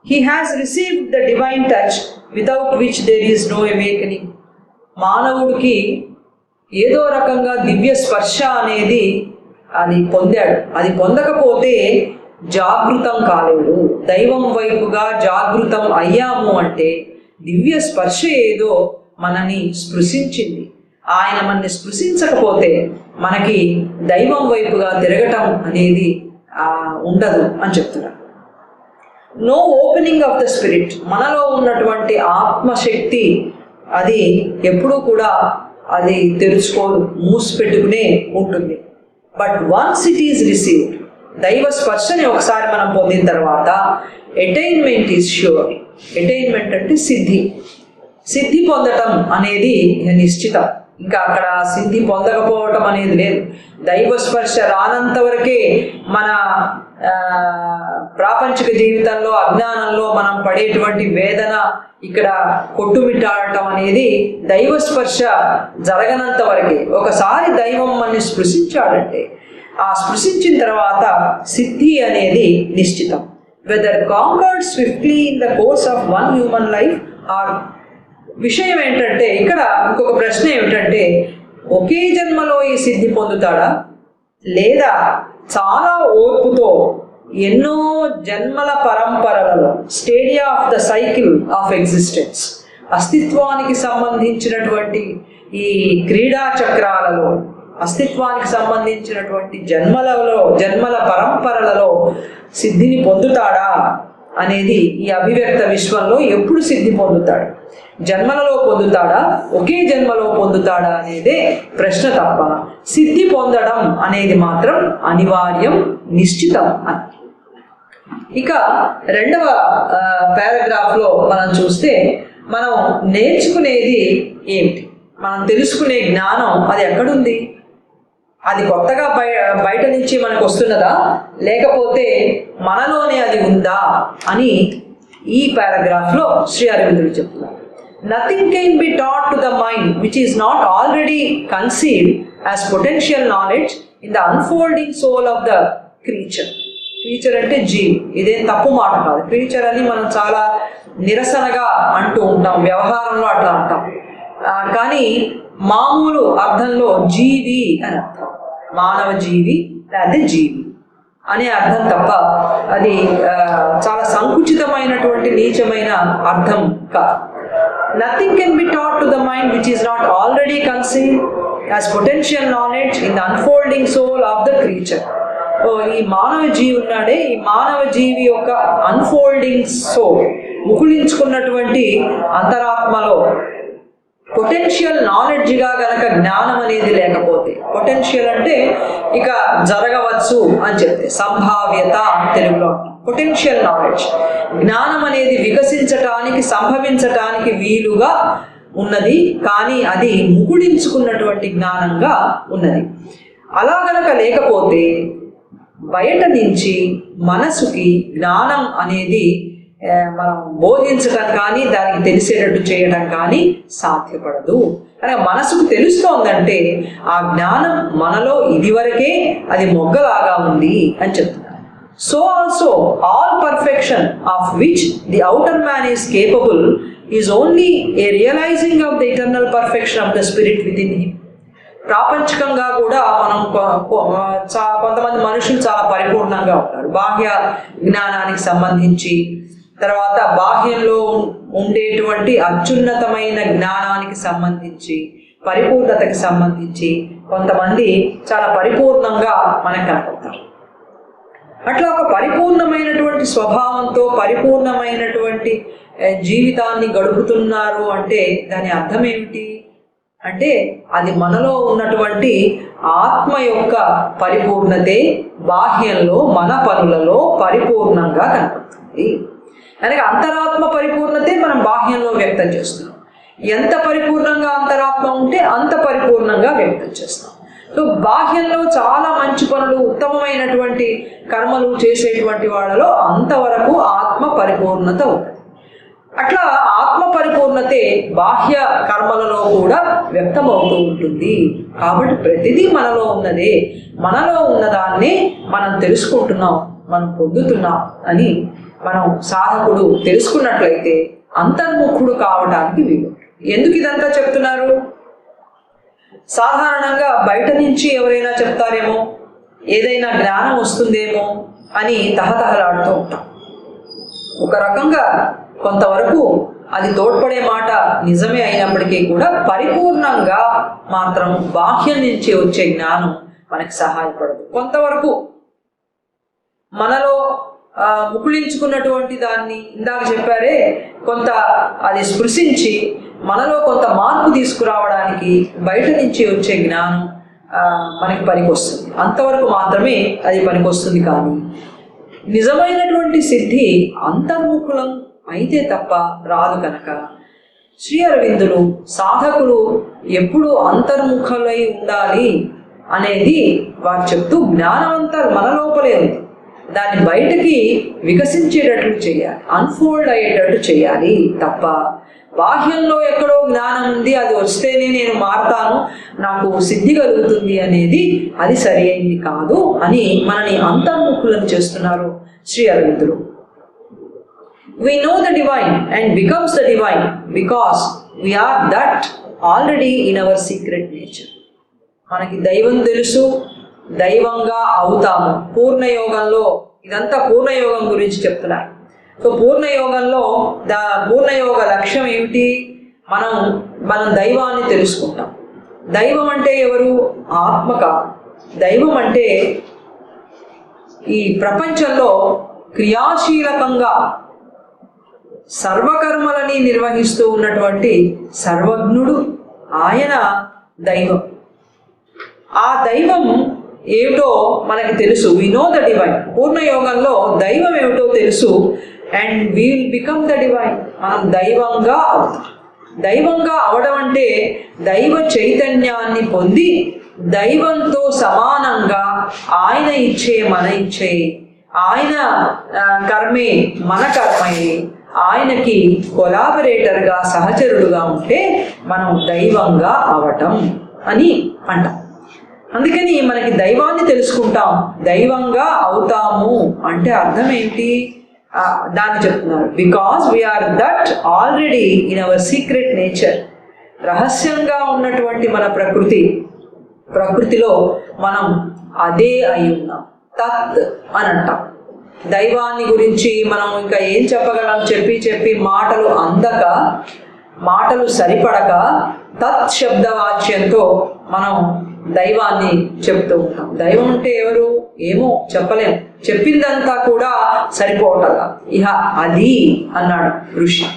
He has received the divine touch without which there is no awakening. మానవుడికి ఏదో రకంగా దివ్య స్పర్శ అనేది అది పొందాడు. అది పొందకపోతే జాగృతం కాలేడు. దైవం వైపుగా జాగృతం అయ్యాము అంటే దివ్య స్పర్శ ఏదో మనని స్పృశించింది. ఆయన మనని స్పృశించకపోతే మనకి దైవం వైపుగా తిరగటం అనేది ఉండదు అని చెప్తున్నారు. No opening of the spirit, మనలో ఉన్నటువంటి ఆత్మశక్తి అది ఎప్పుడూ కూడా అది తెరుచుకోదు, మూసిపెట్టుకునే ఉంటుంది. But once it is received, దైవ స్పర్శని ఒకసారి మనం పొందిన తర్వాత అటైన్మెంట్ ఈజ్ ష్యూర్. అటైన్మెంట్ అంటే సిద్ధి పొందటం అనేది నిశ్చితం. ఇంకా అక్కడ సిద్ధి పొందకపోవటం అనేది లేదు. దైవ స్పర్శ రానంత వరకే మన ప్రాపంచిక జీవితంలో అజ్ఞానంలో మనం పడేటువంటి వేదన ఇక్కడ కొట్టుమిట్టాడటం అనేది దైవ స్పర్శ జరగనంత వరకే. ఒకసారి దైవం మనని స్పృశించాడంటే ఆ స్పృశించిన తర్వాత సిద్ధి అనేది నిశ్చితం. Whether conquered swiftly in the course of one human life or. విషయం ఏంటంటే ఇక్కడ ఇంకొక ప్రశ్న ఏమిటంటే, ఒకే జన్మలో ఈ సిద్ధి పొందుతాడా, లేదా చాలా ఓర్పుతో ఎన్నో జన్మల పరంపరలలో, stadia of the cycle of existence, అస్తిత్వానికి సంబంధించినటువంటి ఈ క్రీడా చక్రాలలో, అస్తిత్వానికి సంబంధించినటువంటి జన్మల పరంపరలలో సిద్ధిని పొందుతాడా అనేది ఈ అభివ్యక్త విశ్వంలో ఎప్పుడు సిద్ధి పొందుతాడు? జన్మలలో పొందుతాడా, ఒకే జన్మలో పొందుతాడా అనేదే ప్రశ్న తప్ప సిద్ధి పొందడం అనేది మాత్రం అనివార్యం, నిశ్చితం అని. ఇక రెండవ పారాగ్రాఫ్ లో మనం చూస్తే మనం నేర్చుకునేది ఏమిటి, మనం తెలుసుకునే జ్ఞానం అది ఎక్కడుంది, అది కొత్తగా బయట నుంచి మనకు వస్తున్నదా, లేకపోతే మనలోనే అది ఉందా అని ఈ పారాగ్రాఫ్ లో శ్రీ అరవిందుడు చెప్తున్నారు. Nothing can be taught to the mind which is not already conceived as potential knowledge in the unfolding soul of the creature. Creature అంటే జీవి, ఇదేం తప్పు మాట కాదు. క్రీచర్ అని మనం చాలా నిరసనగా అంటూ ఉంటాం, వ్యవహారంలో అట్లా అంటాం. కానీ మామూలు అర్థంలో జీవి అని అర్థం, మానవ జీవి లేదా జీవి అనే అర్థం తప్ప అది చాలా సంకుచితమైనటువంటి నీచమైన అర్థం కాదు. Nothing can be taught to the mind which is not already conceived as potential knowledge in the unfolding soul of the creature. ఈ మానవ జీవి ఉన్నాడే, ఈ మానవ జీవి యొక్క అన్ఫోల్డింగ్ సోల్, ముకుళించుకున్నటువంటి అంతరాత్మలో పొటెన్షియల్ నాలెడ్జ్గా గనక జ్ఞానం అనేది లేకపోతే, పొటెన్షియల్ అంటే ఇక జరగవచ్చు అని చెప్తే సంభావ్యత అని తెలుగులో, పొటెన్షియల్ నాలెడ్జ్ జ్ఞానం అనేది వికసించటానికి సంభవించటానికి వీలుగా ఉన్నది, కానీ అది ముకుళించుకున్నటువంటి జ్ఞానంగా ఉన్నది. అలా గనక లేకపోతే బయట నుంచి మనసుకి జ్ఞానం అనేది మనం బోధించటం కానీ దానికి తెలిసేటట్టు చేయడం కానీ సాధ్యపడదు. కానీ మనసుకు తెలుస్తోందంటే ఆ జ్ఞానం మనలో ఇదివరకే అది మొగ్గలాగా ఉంది అని చెప్తున్నారు. So also all perfection of which the outer man is capable is only a realizing of the eternal perfection of the spirit within him. ప్రాపంచికంగా కూడా మనం కొంతమంది మనుషులు చాలా పరిపూర్ణంగా ఉంటారు, బాహ్య జ్ఞానానికి సంబంధించి, తర్వాత బాహ్యంలో ఉండేటువంటి అత్యున్నతమైన జ్ఞానానికి సంబంధించి, పరిపూర్ణతకి సంబంధించి కొంతమంది చాలా పరిపూర్ణంగా మనకు కనపడతారు. అట్లా ఒక పరిపూర్ణమైనటువంటి స్వభావంతో పరిపూర్ణమైనటువంటి జీవితాన్ని గడుపుతున్నారు అంటే దాని అర్థం ఏమిటి అంటే అది మనలో ఉన్నటువంటి ఆత్మ యొక్క పరిపూర్ణతే బాహ్యంలో మన పనులలో పరిపూర్ణంగా కనపడుతుంది. కనుక అంతరాత్మ పరిపూర్ణతే మనం బాహ్యంలో వ్యక్తం చేస్తున్నాం. ఎంత పరిపూర్ణంగా అంతరాత్మ ఉంటే అంత పరిపూర్ణంగా వ్యక్తం చేస్తాం. సో బాహ్యంలో చాలా మంచి పనులు, ఉత్తమమైనటువంటి కర్మలు చేసేటువంటి వాళ్ళలో అంతవరకు ఆత్మ పరిపూర్ణత ఉంటుంది. అట్లా ఆత్మ పరిపూర్ణతే బాహ్య కర్మలలో కూడా వ్యక్తమవుతూ ఉంటుంది. కాబట్టి ప్రతిదీ మనలో ఉన్నదే, మనలో ఉన్నదాన్నే మనం తెలుసుకుంటున్నాం, మనం పొందుతున్నాం అని మనం సాధకుడు తెలుసుకున్నట్లయితే అంతర్ముఖుడు కావడానికి వీలు. ఎందుకు ఇదంతా చెప్తున్నారు? సాధారణంగా బయట నుంచి ఎవరైనా చెప్తారేమో, ఏదైనా జ్ఞానం వస్తుందేమో అని తహతహలాడుతూ ఉంటాం. ఒక రకంగా కొంతవరకు అది తోడ్పడే మాట నిజమే అయినప్పటికీ కూడా పరిపూర్ణంగా మాత్రం బాహ్యం నుంచి వచ్చే జ్ఞానం మనకి సహాయపడదు. కొంతవరకు మనలో ముకుళించుకున్నటువంటి దాన్ని ఇందాక చెప్పారే, కొంత అది స్పృశించి మనలో కొంత మార్పు తీసుకురావడానికి బయట నుంచి వచ్చే జ్ఞానం మనకి పనికొస్తుంది. అంతవరకు మాత్రమే అది పనికొస్తుంది. కానీ నిజమైనటువంటి సిద్ధి అంతర్ముఖులం అయితే తప్ప రాదు. కనుక శ్రీ అరవిందులు సాధకులు ఎప్పుడు అంతర్ముఖులై ఉండాలి అనేది వారు చెప్తూ, జ్ఞానమంతా మన లోపలే ఉంది, దాన్ని బయటకి వికసించేటట్లు చేయాలి, అన్ఫోల్డ్ అయ్యేటట్టు చేయాలి తప్ప బాహ్యంలో ఎక్కడో జ్ఞానం ఉంది, అది వస్తేనే నేను మారతాను, నాకు సిద్ధి కలుగుతుంది అనేది అది సరి అయింది కాదు అని మనని అంతర్ముఖులను చేస్తున్నారు Shri అరవిందులు. We know the divine and becomes the divine because we are that already in our secret nature. మనకి దైవం తెలుసు, దైవంగా అవుతాము. పూర్ణయోగంలో ఇదంతా పూర్ణయోగం గురించి చెప్తున్నారు. సో పూర్ణయోగంలో పూర్ణయోగ లక్ష్యం ఏమిటి? మనం దైవాన్ని తెలుసుకుంటాం. దైవం అంటే ఎవరు? ఆత్మ కాదు. దైవం అంటే ఈ ప్రపంచంలో క్రియాశీలకంగా సర్వకర్మలని నిర్వహిస్తూ ఉన్నటువంటి సర్వజ్ఞుడు ఆయన దైవం. ఆ దైవం ఏమిటో మనకి తెలుసు. We know the divine. పూర్ణయోగంలో దైవం ఏమిటో తెలుసు. And we will become the divine. మనం దైవంగా అవుతాం. దైవంగా అవడం అంటే దైవ చైతన్యాన్ని పొంది దైవంతో సమానంగా ఆయన ఇచ్చే మన ఇచ్చే, ఆయన కర్మే మన కర్మయే, ఆయనకి కొలాబరేటర్గా సహచరుడుగా ఉంటే మనం దైవంగా అవటం అని అంటాం. అందుకని మనకి దైవాన్ని తెలుసుకుంటాం, దైవంగా అవుతాము అంటే అర్థం ఏంటి? దాన్ని చెప్తున్నారు. Because we are that already in our secret nature. రహస్యంగా ఉన్నటువంటి మన ప్రకృతిలో మనం అదే అయి ఉన్నాం. తత్ అని అంటాం. దైవాన్ని గురించి మనం ఇంకా ఏం చెప్పగలం? చెప్పి మాటలు అందక, మాటలు సరిపడక తత్ శబ్దవాచ్యంతో మనం దైవాన్ని చెప్తూ ఉంటాం. దైవం అంటే ఎవరు? ఏమో చెప్పలేం. చెప్పిందంతా కూడా సరిపోవటంగా ఇహ అది అన్నాడు ఋషి.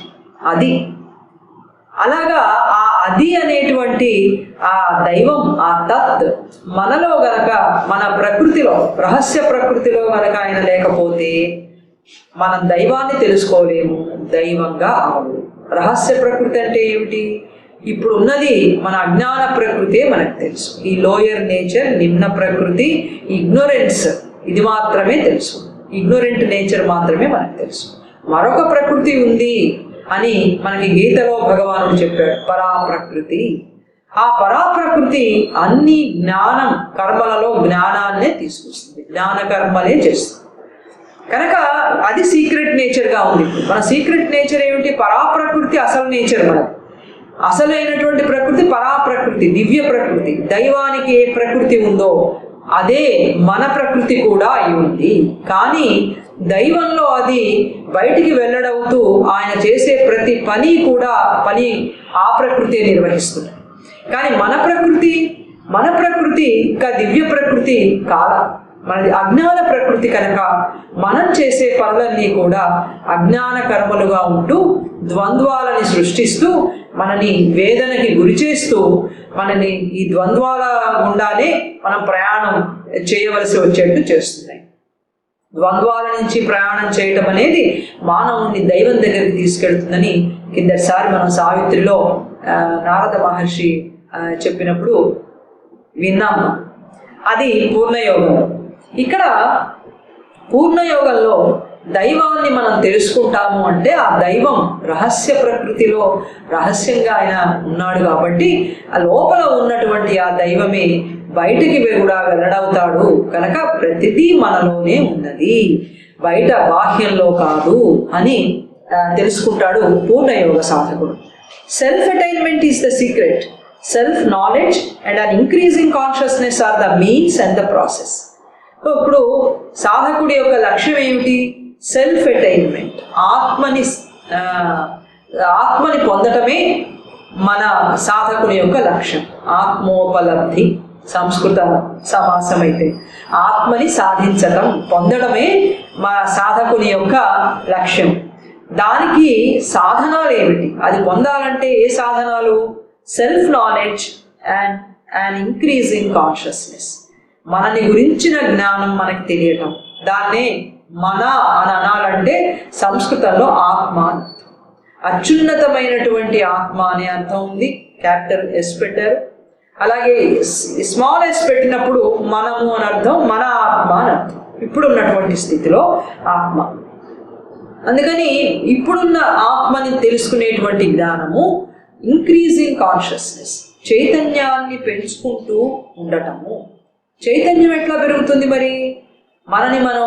అది అలాగా ఆ అది అనేటువంటి ఆ దైవం, ఆ తత్ మనలో గనక, మన ప్రకృతిలో, రహస్య ప్రకృతిలో గనక ఆయన లేకపోతే మనం దైవాన్ని తెలుసుకోలేము, దైవంగా అవదు. రహస్య ప్రకృతి అంటే ఏమిటి? ఇప్పుడు ఉన్నది మన అజ్ఞాన ప్రకృతే మనకు తెలుసు. ఈ లోయర్ నేచర్, నిమ్న ప్రకృతి, ఇగ్నోరెన్స్, ఇది మాత్రమే తెలుసు. ఇగ్నోరెంట్ నేచర్ మాత్రమే మనకు తెలుసు. మరొక ప్రకృతి ఉంది అని మనకి గీతలో భగవానుడు చెప్పాడు, పరాప్రకృతి. ఆ పరాప్రకృతి అన్ని జ్ఞానం కర్మలలో జ్ఞానాన్నే తీసుకొస్తుంది, జ్ఞాన కర్మలే చేస్తుంది. కనుక అది సీక్రెట్ నేచర్గా ఉంది. మన సీక్రెట్ నేచర్ ఏమిటి? పరాప్రకృతి అసలు నేచర్. మనది అసలైనటువంటి ప్రకృతి పరాప్రకృతి, దివ్య ప్రకృతి. దైవానికి ఏ ప్రకృతి ఉందో అదే మన ప్రకృతి కూడా అయి ఉంది. కానీ దైవంలో అది బయటికి వెల్లడవుతూ ఆయన చేసే ప్రతి పని కూడా ఆ ప్రకృతి నిర్వహిస్తుంది. కానీ మన ప్రకృతి ఇంకా దివ్య ప్రకృతి కాదా, మనది అజ్ఞాన ప్రకృతి. కనుక మనం చేసే పనులన్నీ కూడా అజ్ఞాన కర్మలుగా ఉంటూ ద్వంద్వాలని సృష్టిస్తూ మనని వేదనకి గురి చేస్తూ మనని ఈ ద్వంద్వాల గుండానే మనం ప్రయాణం చేయవలసి వచ్చేట్టు చేస్తున్నాయి. ద్వంద్వాల నుంచి ప్రయాణం చేయటం అనేది మానవుని దైవం దగ్గరికి తీసుకెళ్తుందని కిందటిసారి మనం సావిత్రిలో నారద మహర్షి చెప్పినప్పుడు విన్నాము. అది పూర్ణయోగం. ఇక్కడ పూర్ణయోగంలో దైవాన్ని మనం తెలుసుకుంటాము అంటే ఆ దైవం రహస్య ప్రకృతిలో రహస్యంగా ఆయన ఉన్నాడు కాబట్టి ఆ లోపల ఉన్నటువంటి ఆ దైవమే బయటికి కూడా వెల్లడవుతాడు. కనుక ప్రతిదీ మనలోనే ఉన్నది, బయట బాహ్యంలో కాదు అని తెలుసుకుంటాడు పూర్ణయోగ సాధకుడు. Self attainment is the secret. Self knowledge and an increasing consciousness or the means and the process. ఇప్పుడు సాధకుడి యొక్క లక్ష్యం ఏమిటి? సెల్ఫ్ అటైన్మెంట్, ఆత్మని పొందటమే మన సాధకుడి యొక్క లక్ష్యం. ఆత్మోపలబ్ధి సంస్కృత సమాసం అయితే ఆత్మని సాధించటం, పొందడమే మన సాధకుని యొక్క లక్ష్యం. దానికి సాధనాలు ఏమిటి? అది పొందాలంటే ఏ సాధనాలు? Self knowledge and and increasing consciousness. మనని గురించిన జ్ఞానం మనకి తెలియటం, దాన్నే మన అని అనాలంటే సంస్కృతంలో ఆత్మ అని అర్థం. అత్యున్నతమైనటువంటి ఆత్మ అనే అర్థం ఉంది, క్యాపిటల్ ఎస్ పెట్టారు. అలాగే స్మాల్ ఎస్ పెట్టినప్పుడు మనము అని అర్థం, మన ఆత్మ అని అర్థం. ఇప్పుడున్నటువంటి స్థితిలో ఆత్మ. అందుకని ఇప్పుడున్న ఆత్మని తెలుసుకునేటువంటి జ్ఞానము ఇంక్రీజింగ్ కాన్షియస్నెస్, చైతన్యాన్ని పెంచుకుంటూ ఉండటము. చైతన్యం ఎట్లా పెరుగుతుంది మరి? మనని మనం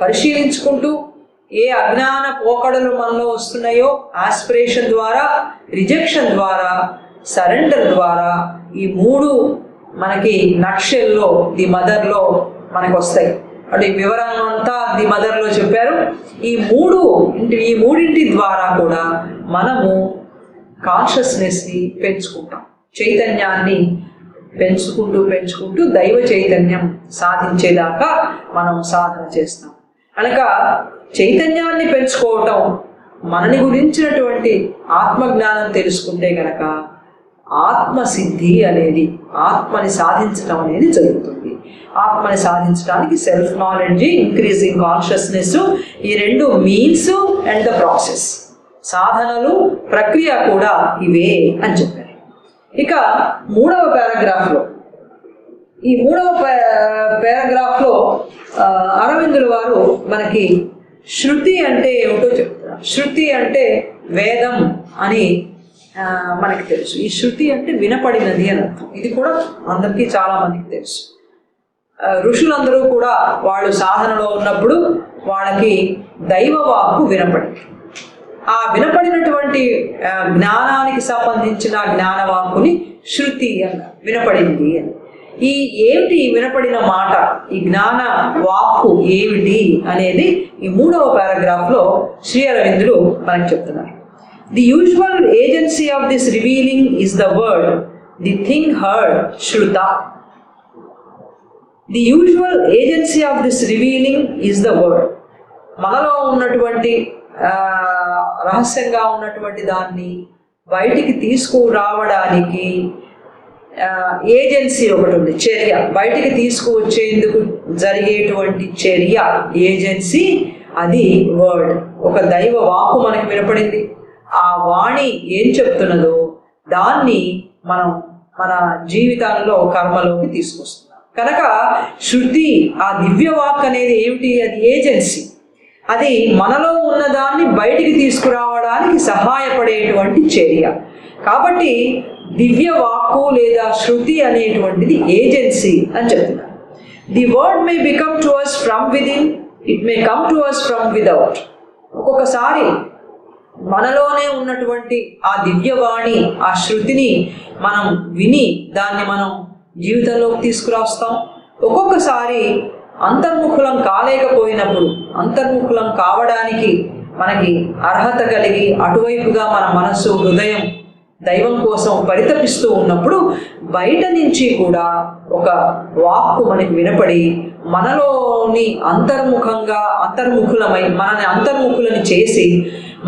పరిశీలించుకుంటూ ఏ అజ్ఞాన పోకడలు మనలో వస్తున్నాయో ఆస్పిరేషన్ ద్వారా, రిజెక్షన్ ద్వారా, సరెండర్ ద్వారా, ఈ మూడు మనకి నక్షల్లో ది మదర్లో మనకు వస్తాయి. అంటే ఈ వివరణ అంతా ది మదర్లో చెప్పారు. ఈ మూడింటి ద్వారా కూడా మనము కాన్షియస్నెస్ని పెంచుకుంటాం, చైతన్యాన్ని పెంచుకుంటూ దైవ చైతన్యం సాధించేదాకా మనం సాధన చేస్తాం. కనుక చైతన్యాన్ని పెంచుకోవటం, మనని గురించినటువంటి ఆత్మజ్ఞానం తెలుసుకుంటే కనుక ఆత్మసిద్ధి అనేది, ఆత్మని సాధించడం అనేది జరుగుతుంది. ఆత్మని సాధించడానికి సెల్ఫ్ నాలెడ్జ్, ఇంక్రీజింగ్ కాన్షియస్నెస్, ఈ రెండు మీన్స్ అండ్ ద ప్రాసెస్. సాధనలు, ప్రక్రియ కూడా ఇవే అని చెప్పారు. ఇక మూడవ పారాగ్రాఫ్లో, ఈ మూడవ పారాగ్రాఫ్లో అరవిందుల వారు మనకి శృతి అంటే ఏమిటో చెప్తారు. శృతి అంటే వేదం అని మనకి తెలుసు. ఈ శృతి అంటే వినపడినది అని అర్థం. ఇది కూడా అందరికీ చాలా మందికి తెలుసు. ఋషులందరూ కూడా వాళ్ళు సాధనలో ఉన్నప్పుడు వాళ్ళకి దైవవాక్కు వినపడింది. ఆ వినపడినటువంటి జ్ఞానానికి సంబంధించిన జ్ఞానవాక్కుని శృతి అన్నారు, వినపడింది అని. ఏమిటి వినపడిన మాట, ఈ జ్ఞాన వాక్కు ఏమిటి అనేది ఈ మూడవ పారాగ్రాఫ్లో శ్రీ అరవిందులు మనకు చెప్తున్నారు. The usual agency of this revealing is the word, the thing heard shruta. The usual agency of this revealing is the word. మనలో ఉన్నటువంటి రహస్యంగా ఉన్నటువంటి దాన్ని బయటికి తీసుకురావడానికి ఏజెన్సీ ఒకటి ఉంది, చర్య. బయటికి తీసుకువచ్చేందుకు జరిగేటువంటి చర్య, ఏజెన్సీ, అది వర్డ్. ఒక దైవ వాక్కు మనకి వినపడింది. ఆ వాణి ఏం చెప్తున్నదో దాన్ని మనం మన జీవితాల్లో, కర్మలోకి తీసుకొస్తున్నాం. కనుక శృతి, ఆ దివ్య వాక్ అనేది ఏమిటి? అది ఏజెన్సీ. అది మనలో ఉన్నదాన్ని బయటికి తీసుకురావడానికి సహాయపడేటువంటి చర్య. కాబట్టి దివ్య వాక్కు లేదా శృతి అనేటువంటిది ఏజెన్సీ అని చెప్తున్నారు. The word may become to us from within, it may come to us from without. ఒక్కొక్కసారి మనలోనే ఉన్నటువంటి ఆ దివ్యవాణి, ఆ శృతిని మనం విని దాన్ని మనం జీవితంలోకి తీసుకురాస్తాం. ఒక్కొక్కసారి అంతర్ముఖులం కాలేకపోయినప్పుడు, అంతర్ముఖులం కావడానికి మనకి అర్హత కలిగి అటువైపుగా మన మనస్సు, హృదయం దైవం కోసం పరితపిస్తూ ఉన్నప్పుడు బయట నుంచి కూడా ఒక వాక్కు మనకి వినపడి మనలోని అంతర్ముఖులమై మనని అంతర్ముఖులని చేసి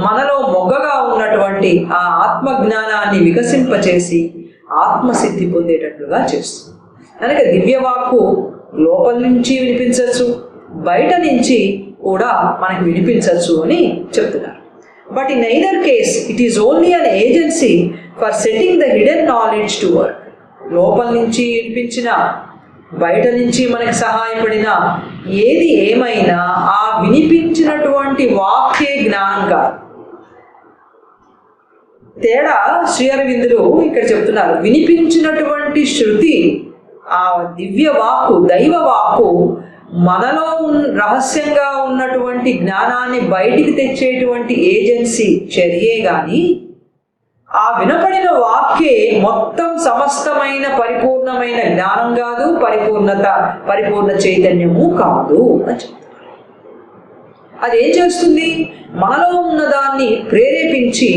మనలో మొగ్గగా ఉన్నటువంటి ఆ ఆత్మజ్ఞానాన్ని వికసింపచేసి ఆత్మసిద్ధి పొందేటట్లుగా చేస్తుంది. కనుక దివ్యవాక్కు లోపల నుంచి వినిపించవచ్చు, బయట నుంచి కూడా మనకి వినిపించవచ్చు అని చెప్తున్నారు. But in either case it is only an agency for setting the hidden knowledge to work. లోపల నుంచి వినిపించిన, బయట నుంచి మనకి సహాయపడిన ఏది ఏమైనా ఆ వినిపించినటువంటి వాక్యే జ్ఞానం కాదు. తేడా శ్రీ అరవిందులు ఇక్కడ చెప్తున్నారు. వినిపించినటువంటి శృతి, ఆ దివ్య వాక్కు, దైవ వాక్కు మనలో రహస్యంగా ఉన్నటువంటి జ్ఞానాన్ని బయటికి తెచ్చేటువంటి ఏజెన్సీ, చర్యే గాని ఆ వినపడిన వాక్యే మొత్తం సమస్తమైన పరిపూర్ణమైన జ్ఞానం కాదు, పరిపూర్ణ చైతన్యము కాదు అని చెప్తారు. అదేం చేస్తుంది? మనలో ఉన్నదాన్ని ప్రేరేపించి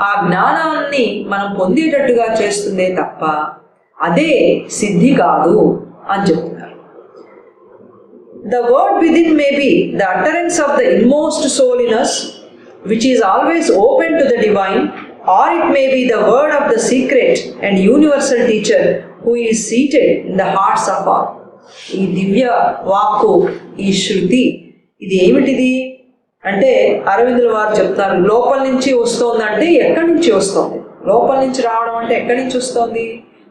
ఆ జ్ఞానాన్ని మనం పొందేటట్టుగా చేస్తుందే తప్ప అదే సిద్ధి కాదు అని చెప్తున్నారు. The word within may be the utterance of the inmost soul in us, which is always open to the divine, or it may be the word of the secret and universal teacher who is seated in the hearts of all. ఈ దివ్య వాక్కు, ఈ శృతి, ఇది ఏమిటిది అంటే అరవిందుల వారు చెప్తారు, లోపల నుంచి వస్తోందంటే ఎక్కడి నుంచి వస్తుంది? లోపల నుంచి రావడం అంటే ఎక్కడి నుంచి వస్తుంది?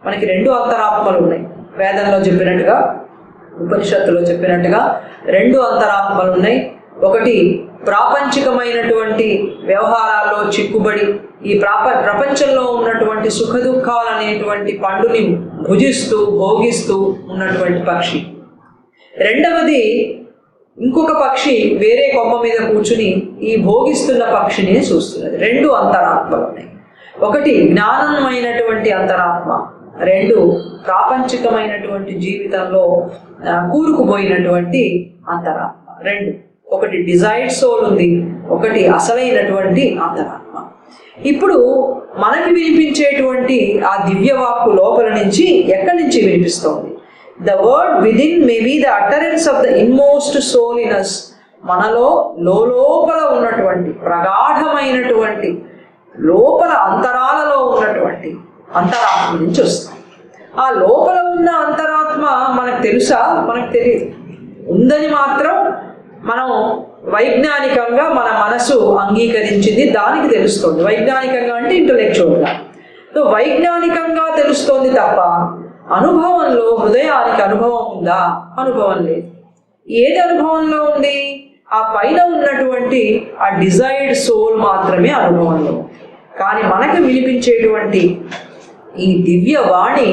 మనకి రెండు అంతరాత్మలు ఉన్నాయి. వేదంలో చెప్పినట్టుగా, ఉపనిషత్తులో చెప్పినట్టుగా రెండు అంతరాత్మలు ఉన్నాయి. ఒకటి ప్రాపంచికమైనటువంటి వ్యవహారాల్లో చిక్కుబడి ఈ ప్రపంచంలో ఉన్నటువంటి సుఖ దుఃఖాలు అనేటువంటి పండుని భుజిస్తూ భోగిస్తూ ఉన్నటువంటి పక్షి. రెండవది ఇంకొక పక్షి వేరే కొమ్మ మీద కూర్చుని ఈ భోగిస్తున్న పక్షిని చూస్తున్నది. రెండు అంతరాత్మలు ఉన్నాయి. ఒకటి జ్ఞానమైనటువంటి అంతరాత్మ, రెండు ప్రాపంచికమైనటువంటి జీవితంలో కూరుకుపోయినటువంటి అంతరాత్మ. రెండు, ఒకటి డిజైర్డ్ సోల్ ఉంది, ఒకటి అసలైనటువంటి అంతరాత్మ. ఇప్పుడు మనకి వినిపించేటువంటి ఆ దివ్యవాక్కు లోపల నుంచి ఎక్కడి నుంచి వినిపిస్తోంది? The word within may be the utterance of the inmost soul in us. మనలో లోపల ఉన్నటువంటి ప్రగాఢమైనటువంటి లోపల అంతరాలలో ఉన్నటువంటి అంతరాత్మ నుంచి వస్తాం. ఆ లోపల ఉన్న అంతరాత్మ మనకు తెలుసా? మనకు తెలియదు. ఉందని మాత్రం మనం వైజ్ఞానికంగా మన మనసు అంగీకరించింది, దానికి తెలుస్తుంది. వైజ్ఞానికంగా అంటే ఇంటలెక్చువల్గా. సో వైజ్ఞానికంగా తెలుస్తోంది తప్ప అనుభవంలో హృదయానికి అనుభవం ఉందా? అనుభవం లేదు. ఏది అనుభవంలో ఉంది? ఆ పైన ఉన్నటువంటి ఆ డిజైర్డ్ సోల్ మాత్రమే అనుభవంలో. కానీ మనకు వినిపించేటువంటి ఈ దివ్య వాణి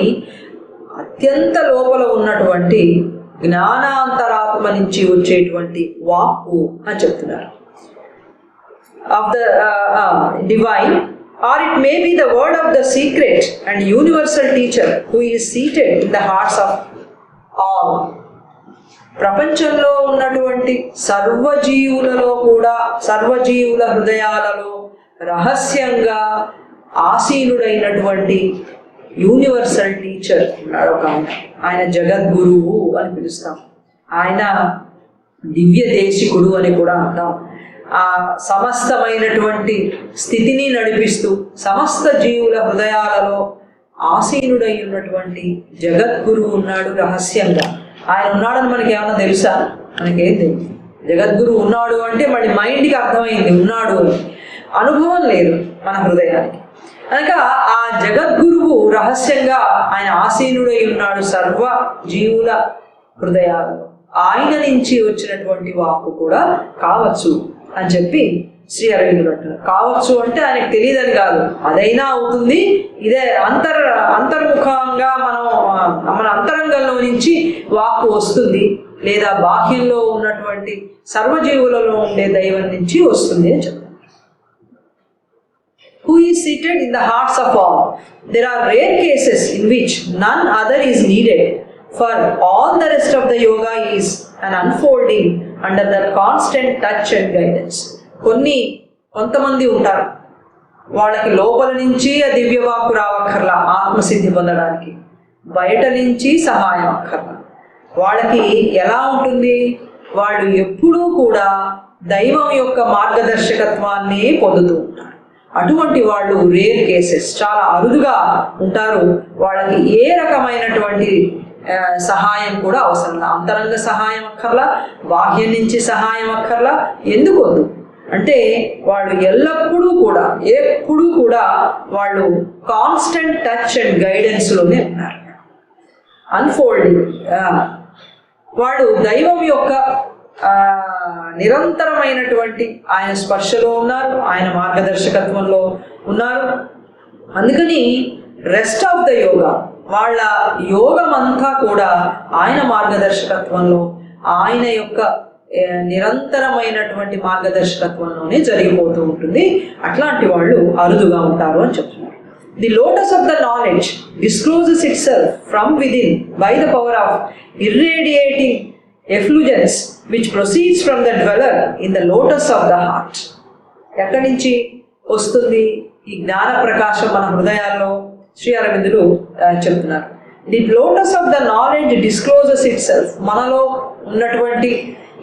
అత్యంత లోపల ఉన్నటువంటి జ్ఞానాంతరాత్మ నుంచి వచ్చేటువంటి వాక్కు అని చెప్తున్నారు. Of the divine, or it may be the word of the secret and universal teacher who is seated in the hearts of all. ప్రపంచంలో ఉన్నటువంటి సర్వజీవులలో కూడా, సర్వజీవుల హృదయాలలో రహస్యంగా ఆసీనుడైనటువంటి యూనివర్సల్ టీచర్ ఉన్నాడు ఒక ఆయన జగద్గురువు అని పిలుస్తాం. ఆయన దివ్య దేశికుడు అని కూడా అంటాం. ఆ సమస్తమైనటువంటి స్థితిని నడిపిస్తూ సమస్త జీవుల హృదయాలలో ఆసీనుడై ఉన్నటువంటి జగద్గురువు ఉన్నాడు రహస్యంగా. ఆయన ఉన్నాడని మనకి ఏమన్నా తెలుసా? మనకేం తెలియదు. జగద్గురువు ఉన్నాడు అంటే మళ్ళీ మైండ్కి అర్థమైంది ఉన్నాడు అని. అనుభవం లేదు మన హృదయానికి. కనుక ఆ జగద్గురువు రహస్యంగా ఆయన ఆసీనుడై ఉన్నాడు సర్వ జీవుల హృదయాలలో. ఆయన నుంచి వచ్చినటువంటి వాక్కు కూడా కావచ్చు అని చెప్పి శ్రీ అరవిందుడు అంటారు. కావచ్చు అంటే ఆయనకు తెలియదని కాదు, అదైనా అవుతుంది. ఇదే అంతర్ముఖంగా మన అంతరంగంలో నుంచి వాక్కు వస్తుంది, లేదా బాహ్యంలో ఉన్నటువంటి సర్వజీవులలో ఉండే దైవం నుంచి వస్తుంది అని చెప్తారు. Who is seated in the hearts of all. There are rare cases in which none other is needed, for all the rest of the yoga is an unfolding under the constant touch and guidance. కొంతమంది ఉంటారు, వాళ్ళకి లోపల నుంచి ఆ దివ్యవాక్కు రావక్కర్లా ఆత్మసిద్ధి పొందడానికి, బయట నుంచి సహాయం అక్కర్లా. వాళ్ళకి ఎలా ఉంటుంది? వాళ్ళు ఎప్పుడూ కూడా దైవం యొక్క మార్గదర్శకత్వాన్ని పొందుతూ ఉంటారు. అటువంటి వాళ్ళు రేర్ కేసెస్, చాలా అరుదుగా ఉంటారు. వాళ్ళకి ఏ రకమైనటువంటి సహాయం కూడా అవసరం లేదు. అంతరంగ సహాయం అక్కర్లా, బాహ్యం నుంచి సహాయం అక్కర్లా. ఎందుకు వద్దు అంటే వాళ్ళు ఎల్లప్పుడూ కూడా ఎప్పుడూ కూడా వాళ్ళు కాన్స్టెంట్ టచ్ అండ్ గైడెన్స్లోనే ఉన్నారు. అన్ఫోల్డింగ్, వాడు దైవం యొక్క నిరంతరమైనటువంటి ఆయన స్పర్శలో ఉన్నారు, ఆయన మార్గదర్శకత్వంలో ఉన్నారు. అందుకని రెస్ట్ ఆఫ్ ద యోగా, వాళ్ళ యోగం అంతా కూడా ఆయన మార్గదర్శకత్వంలో, ఆయన యొక్క నిరంతరమైనటువంటి మార్గదర్శకత్వంలోనే జరిగిపోతూ ఉంటుంది. అట్లాంటి వాళ్ళు అరుదుగా ఉంటారు అని చెప్తున్నారు. The lotus of the knowledge discloses itself from within by the power of irradiating effulgence which proceeds from the dweller in the lotus of the heart. ఎక్కడి నుంచి వస్తుంది ఈ జ్ఞాన ప్రకాశం మన హృదయాల్లో? శ్రీ అరవిందులు చెప్తున్నారు, the lotus of the knowledge discloses itself. మనలో ఉన్నటువంటి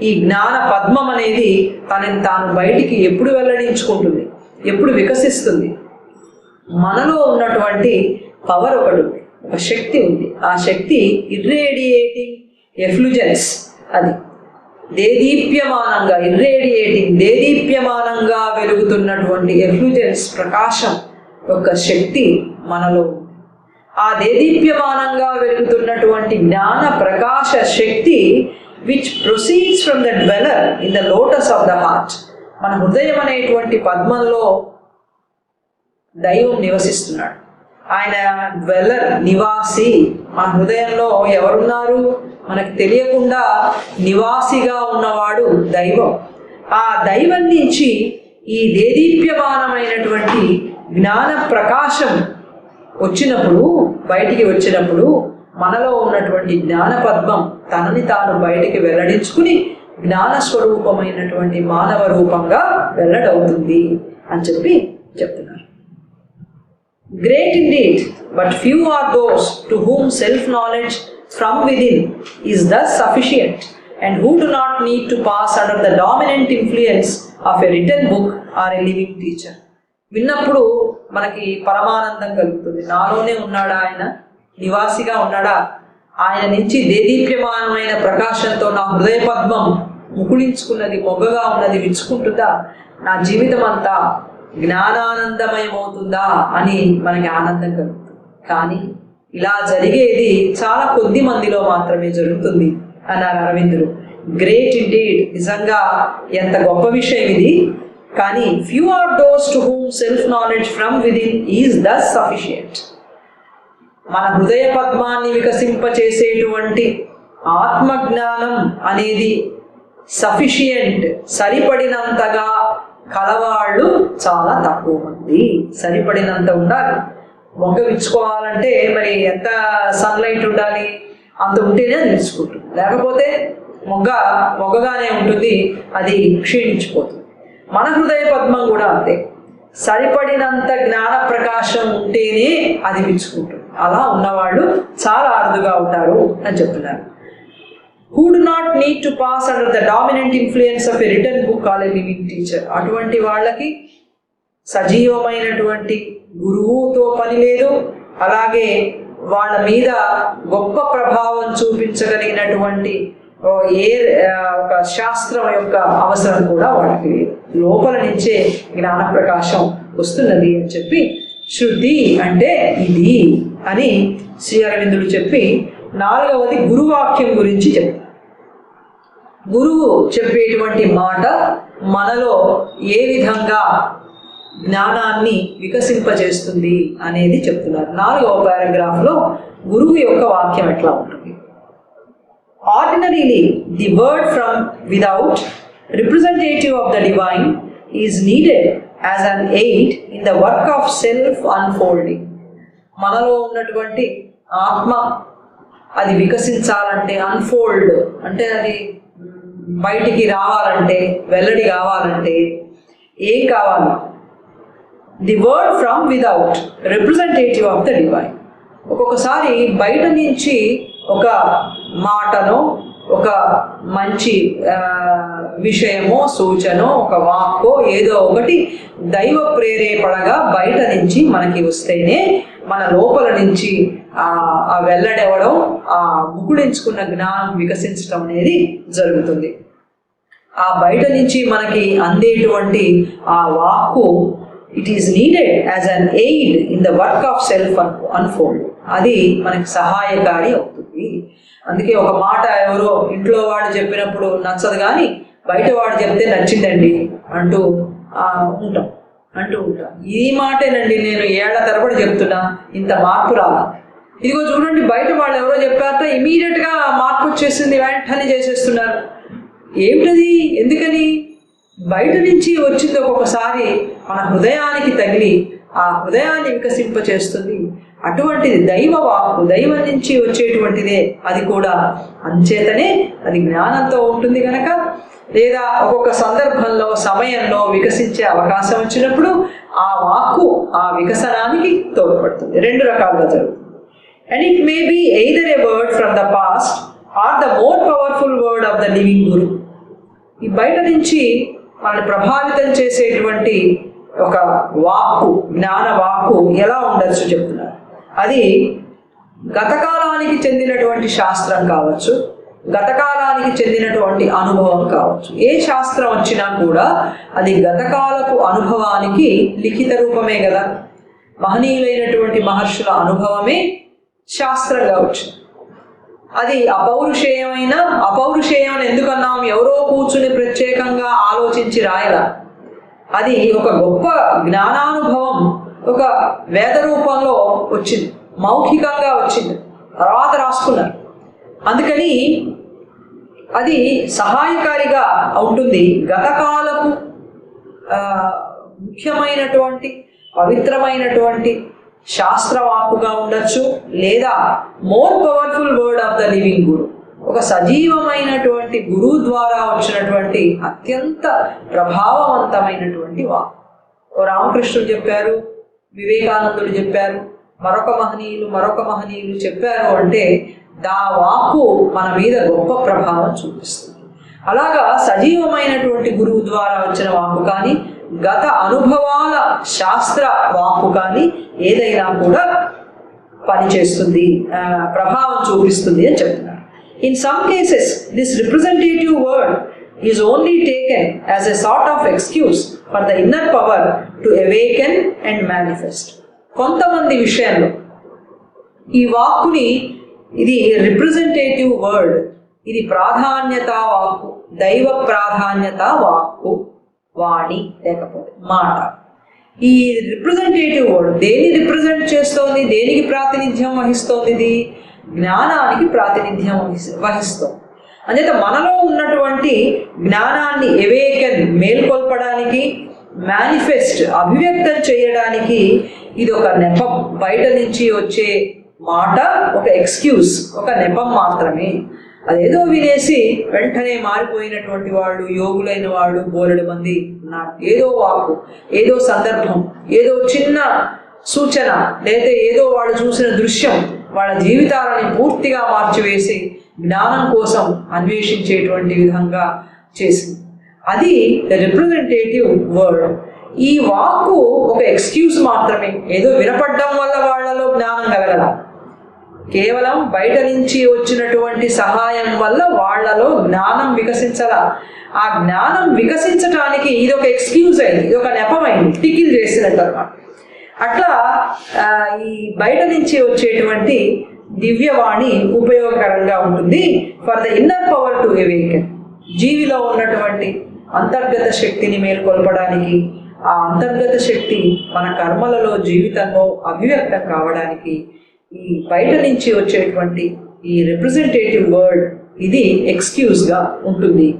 ఈ జ్ఞాన పద్మం అనేది తనని తాను బయటికి ఎప్పుడు వెల్లడించుకుంటుంది, ఎప్పుడు వికసిస్తుంది? మనలో ఉన్నటువంటి పవర్ ఒకటి ఉంది, ఒక శక్తి ఉంది. ఆ శక్తి ఇర్రేడియేటింగ్ ఎఫ్లుజెన్స్, అది దేదీప్యమానంగా వెలుగుతున్నటువంటి ఎఫ్లుజెన్స్, ప్రకాశం యొక్క శక్తి మనలో. ఆ దేదీప్యమానంగా వెలుగుతున్నటువంటి జ్ఞాన ప్రకాశ శక్తి which proceeds from the dweller in the lotus of the heart. మన హృదయం అనేటువంటి పద్మంలో దైవం నివసిస్తున్నాడు. ఆయన డ్వెల్లర్, నివాసి. మన హృదయంలో ఎవరున్నారు? మనకు తెలియకుండా నివాసిగా ఉన్నవాడు దైవం. ఆ దైవం నుంచి ఈ దేదీప్యమానమైనటువంటి జ్ఞాన ప్రకాశం వచ్చినప్పుడు, బయటికి వచ్చినప్పుడు మనలో ఉన్నటువంటి జ్ఞాన పద్మం తనని తాను బయటికి వెల్లడించుకుని జ్ఞాన స్వరూపమైనటువంటి మానవ రూపంగా వెల్లడవుతుంది అని చెప్తున్నారు. Great indeed, but few are those to whom self-knowledge from within is thus sufficient and who do not need to pass under the dominant influence of a written book or a living teacher. విన్నప్పుడు మనకి పరమానందం కలుగుతుంది. నాలోనే ఉన్నాడా ఆయన? నివాసిగా ఉన్నాడా? ఆయన నుంచి దేదీప్యమానమైన ప్రకాశంతో నా హృదయ పద్మం ముకుళించుకున్నది, మొగ్గగా ఉన్నది, విచ్చుకుంటుందా? నా జీవితం అంతా జ్ఞానానందమయమవుతుందా అని మనకి ఆనందం కలుగుతుంది. కానీ ఇలా జరిగేది చాలా కొద్ది మందిలో మాత్రమే జరుగుతుంది అన్నారు అరవిందులు. గ్రేట్ ఇండీడ్, నిజంగా ఎంత గొప్ప విషయం ఇది. కానీ few are those to whom self knowledge from within is thus sufficient. మన హృదయ పద్మాన్ని వికసింపచేసేటువంటి ఆత్మజ్ఞానం అనేది సఫిషియంట్, సరిపడినంతగా కలవాళ్ళు చాలా తక్కువ మంది. సరిపడినంత ఉండాలి. మొగ్గ విచ్చుకోవాలంటే మరి ఎంత సన్లైట్ ఉండాలి? అంత ఉంటేనే అది విచ్చుకుంటుంది, లేకపోతే మొగ్గగానే ఉంటుంది, అది క్షీణించిపోతుంది. మన హృదయ పద్మం కూడా అంతే, సరిపడినంత జ్ఞాన ప్రకాశం ఉంటేనే అది విచ్చుకుంటుంది. అలా ఉన్నవాళ్ళు చాలా అరుదుగా ఉంటారు అని చెప్తున్నారు. Who do not need to pass under the dominant influence of a written book or a living teacher. అటువంటి వాళ్ళకి సజీవమైనటువంటి గురువుతో పని లేదు, అలాగే వాళ్ళ మీద గొప్ప ప్రభావం చూపించగలిగినటువంటి ఒక శాస్త్రం యొక్క అవసరం కూడా వాళ్ళకి లేదు. లోపల నుంచే జ్ఞాన ప్రకాశం వస్తున్నది అని చెప్పి, శృతి అంటే ఇది అని శ్రీ అరవిందులు చెప్పి, నాలుగవది గురువాక్యం గురించి చెప్తారు. గురువు చెప్పేటువంటి మాట మనలో ఏ విధంగా జ్ఞానాన్ని వికసింపజేస్తుంది అనేది చెప్తున్నారు. 4వ పారాగ్రాఫ్లో గురువు యొక్క వాక్యం ఎట్లా ఉంటుంది? Ordinarily, the word from without, representative of the divine, is needed as an aid in the work of self-unfolding. మనలో ఉన్నటువంటి ఆత్మ అది వికసించాలంటే, అన్ఫోల్డ్ అంటే అది బయటికి రావాలంటే, వెల్లడి కావాలంటే ఏం కావాలి? The word from without, representative of the divine. ఒక్కొక్కసారి బయట నుంచి ఒక మాటనో, ఒక మంచి విషయమో, సూచనో, ఒక వాక్కో, ఏదో ఒకటి దైవ ప్రేరేపణగా బయట నుంచి మనకి వస్తేనే మన లోపల నుంచి ఆ వెల్లడవడం, ఆ ముకుళించుకున్న జ్ఞానం వికసించడం అనేది జరుగుతుంది. ఆ బయట నుంచి మనకి అందేటువంటి ఆ వాక్కు, it is needed as an aid in the work of self unfold. అది మనకి సహాయకారి అవుతుంది. అందుకే ఒక మాట ఎవరో ఇంట్లో వాడు చెప్పినప్పుడు నచ్చదు, కానీ బయట వాడు చెప్తే నచ్చిందండి అంటూ ఉంటాం. ఈ మాటేనండి నేను ఏళ్ల తరబడి చెప్తున్నా, ఇంత మార్పు రాలా. ఇదిగో చూడండి, బయట వాళ్ళు ఎవరో చెప్పారట, ఇమీడియట్గా మార్పు వచ్చేసింది, వెంటనే చేసేస్తున్నారు. ఏమిటది? ఎందుకని? బయట నుంచి వచ్చింది ఒక్కొక్కసారి మన హృదయానికి తగిలి ఆ హృదయాన్ని వికసింపచేస్తుంది. అటువంటిది దైవ వాక్కు, దైవం నుంచి వచ్చేటువంటిదే. అది కూడా అంచేతనే అది జ్ఞానంతో ఉంటుంది కనుక, లేదా ఒక్కొక్క సందర్భంలో సమయంలో వికసించే అవకాశం వచ్చినప్పుడు ఆ వాక్కు ఆ వికసనానికి తోడ్పడుతుంది. రెండు రకాలుగా జరుగుతుంది. And it may be either a word from the past or the more powerful word of the living guru. ఈ బయట నుంచి మనల్ని ప్రభావితం చేసేటువంటి ఒక వాక్కు, జ్ఞాన వాక్కు ఎలా ఉండొచ్చు చెప్తున్నారు. అది గతకాలానికి చెందినటువంటి శాస్త్రం కావచ్చు, గతకాలానికి చెందినటువంటి అనుభవం కావచ్చు. ఏ శాస్త్రం వచ్చినా కూడా అది గతకాలపు అనుభవానికి లిఖిత రూపమే కదా. మహనీయులైనటువంటి మహర్షుల అనుభవమే శాస్త్రంగా వచ్చింది. అది అపౌరుషేయమైన, అపౌరుషేయం ఎందుకన్నాం, ఎవరో కూర్చుని ప్రత్యేకంగా ఆలోచించి రాయలా. అది ఒక గొప్ప జ్ఞానానుభవం ఒక వేద రూపంలో వచ్చింది, మౌఖికంగా వచ్చింది, తర్వాత రాసుకున్నారు. అందుకని అది సహాయకారిగా ఉంటుంది. గతకాలపు ముఖ్యమైనటువంటి పవిత్రమైనటువంటి శాస్త్రవాకుగా ఉండొచ్చు, లేదా more powerful word of the living guru, ఒక సజీవమైనటువంటి గురువు ద్వారా వచ్చినటువంటి అత్యంత ప్రభావవంతమైనటువంటి వాక్. ఓ రామకృష్ణుడు చెప్పారు, వివేకానందుడు చెప్పారు, మరొక మహనీయులు చెప్పారు అంటే దా వాక్కు మన మీద గొప్ప ప్రభావం చూపిస్తుంది. అలాగా సజీవమైనటువంటి గురువు ద్వారా వచ్చిన వాక్కు కానీ, గత అనుభవాల శాస్త్ర వాక్కు కానీ ఏదైనా కూడా పనిచేస్తుంది, ప్రభావం చూపిస్తుంది అని చెప్తున్నారు. In some cases, this representative word is only taken as a sort of excuse for the inner power to awaken and manifest. కొంతమంది విషయంలో ఈ వాక్కుని, ఇది రిప్రజెంటేటివ్ వర్డ్, ఇది ప్రాధాన్యత వాక్కు, దైవ ప్రాధాన్యత వాక్కు, వాణి లేకపోతే మాట. ఈ రిప్రజెంటేటివ్ వర్డ్ దేన్ని రిప్రజెంట్ చేస్తోంది, దేనికి ప్రాతినిధ్యం వహిస్తోంది? ఇది జ్ఞానానికి ప్రాతినిధ్యం వహిస్తోంది. అంచేత మనలో ఉన్నటువంటి జ్ఞానాన్ని ఎవేకన్, మేల్కొల్పడానికి, మేనిఫెస్ట్, అభివ్యక్తం చేయడానికి ఇది ఒక నెపం. బయట నుంచి వచ్చే మాట ఒక ఎక్స్క్యూజ్, ఒక నెపం మాత్రమే. అదేదో వినేసి వెంటనే మారిపోయినటువంటి వాళ్ళు, యోగులైన వాళ్ళు బోలెడు మంది ఉన్నారు. ఏదో వాక్కు, ఏదో సందర్భం, ఏదో చిన్న సూచన, లేదా ఏదో వాళ్ళు చూసిన దృశ్యం వాళ్ళ జీవితాలని పూర్తిగా మార్చివేసి జ్ఞానం కోసం అన్వేషించేటువంటి విధంగా చేసింది. అది రిప్రజెంటేటివ్ వర్డ్. ఈ వాక్కు ఒక ఎక్స్క్యూజ్ మాత్రమే. ఏదో వినపడడం వల్ల వాళ్ళలో జ్ఞానం కలగల, కేవలం బయట నుంచి వచ్చినటువంటి సహాయం వల్ల వాళ్ళలో జ్ఞానం వికసించాల. ఆ జ్ఞానం వికసించడానికి ఇది ఒక ఎక్స్క్యూజ్ అయింది, ఇది ఒక నెపమైంది, టికిల్ చేసినట్టు అన్నమాట. అట్లా ఈ బయట నుంచి వచ్చేటువంటి దివ్యవాణి ఉపయోగకరంగా ఉంటుంది for the inner power to awaken. జీవిలో ఉన్నటువంటి అంతర్గత శక్తిని మేల్కొల్పడానికి, ఆ అంతర్గత శక్తి మన కర్మలలో, జీవితంలో అభివ్యక్తం కావడానికి ఈ బయట నుంచి వచ్చేటువంటి ఈ రిప్రజెంటేటివ్ వర్డ్ ఇది ఎక్స్క్యూజ్గా ఉంటుంది.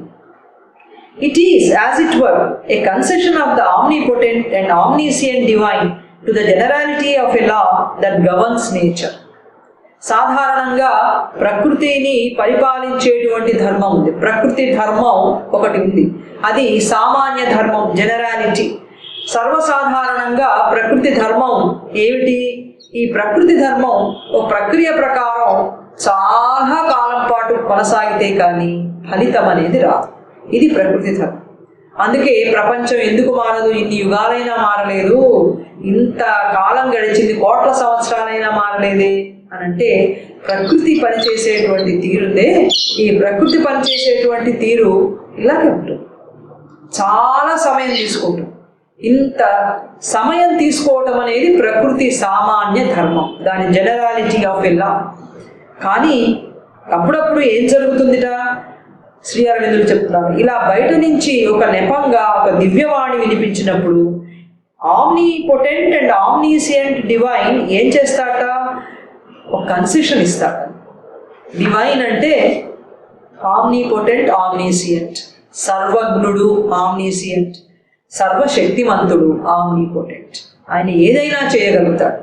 It is, as it were, a concession of the omnipotent and omniscient divine to the generality of a law that governs nature. సాధారణంగా ప్రకృతిని పరిపాలించేటువంటి ధర్మం ఉంది. ప్రకృతి ధర్మం ఒకటి ఉంది, అది సామాన్య ధర్మం, జనరాలిటీ. సర్వసాధారణంగా ప్రకృతి ధర్మం ఏమిటి? ఈ ప్రకృతి ధర్మం ఒక ప్రక్రియ ప్రకారం చాలా కాలం పాటు కొనసాగితే కానీ ఫలితం అనేది రాదు. ఇది ప్రకృతి ధర్మం. అందుకే ప్రపంచం ఎందుకు మారదు, ఇన్ని యుగాలైనా మారలేదు, ఇంత కాలం గడిచింది, కోట్ల సంవత్సరాలైనా మారలేదే అని అంటే ప్రకృతి పనిచేసేటువంటి తీరుందే, ఈ ప్రకృతి పనిచేసేటువంటి తీరు ఇలాగే ఉంటుంది. చాలా సమయం తీసుకుంటుంది. ఇంత సమయం తీసుకోవటం అనేది ప్రకృతి సామాన్య ధర్మం, దాని జనరాలిటీ ఆఫ్ ఎ లా. కానీ అప్పుడప్పుడు ఏం జరుగుతుందిట, శ్రీ అరవిందులు చెప్తున్నారు, ఇలా బయట నుంచి ఒక నెపంగా ఒక దివ్యవాణి వినిపించినప్పుడు ఆమ్నిపోటెంట్ అండ్ ఆమ్నిసియంట్ డివైన్ ఏం చేస్తాట, ఒక కన్సెషన్ ఇస్తాట. డివైన్ అంటే ఆమ్నిపోటెంట్, ఆమ్నిసియంట్, సర్వజ్ఞుడు ఆమ్నిసియంట్, సర్వశక్తిమంతుడు ఆమ్నిపోటెంట్. ఆయన ఏదైనా చేయగలుగుతాడు.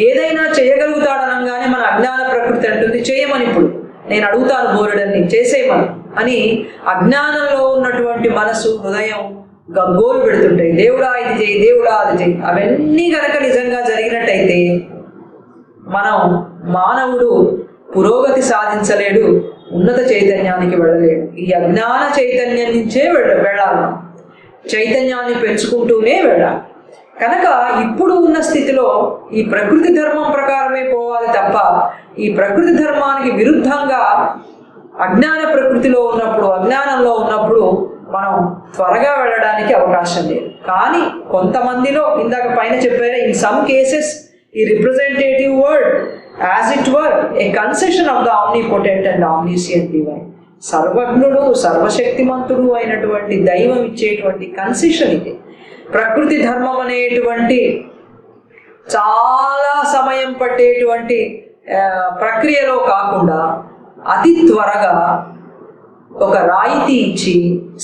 ఏదైనా చేయగలుగుతాడు అనగానే మన అజ్ఞాన ప్రకృతి అంటుంది చేయమని, ఇప్పుడు నేను అడుగుతాను బోరుడని చేసేయమని అని అజ్ఞానంలో ఉన్నటువంటి మనసు హృదయం గగ్గోలు పెడుతుంటాయి. దేవుడా ఇది చేయి, దేవుడా అది చేయి. అవన్నీ కనుక నిజంగా జరిగినట్టయితే మానవుడు పురోగతి సాధించలేడు, ఉన్నత చైతన్యానికి వెళ్ళలేడు. ఈ అజ్ఞాన చైతన్యం నుంచే వెళ్ళాలి, చైతన్యాన్ని పెంచుకుంటూనే వెళ్ళాలి. కనుక ఇప్పుడు ఉన్న స్థితిలో ఈ ప్రకృతి ధర్మం ప్రకారమే పోవాలి తప్ప ఈ ప్రకృతి ధర్మానికి విరుద్ధంగా అజ్ఞాన ప్రకృతిలో ఉన్నప్పుడు, అజ్ఞానంలో ఉన్నప్పుడు మనం త్వరగా వెళ్ళడానికి అవకాశం లేదు. కానీ కొంతమందిలో ఇందాక పైన చెప్పారు, ఇన్ సమ్ కేసెస్ ఈ representative word as it were A concession of the omnipotent and ఆమ్నిసియంట్ divine. సర్వజ్ఞుడు సర్వశక్తిమంతుడు అయినటువంటి దైవం ఇచ్చేటువంటి కన్సెషన్ ఇది. ప్రకృతి ధర్మం అనేటువంటి చాలా సమయం పట్టేటువంటి ప్రక్రియలో కాకుండా అతి త్వరగా ఒక రాయితీ ఇచ్చి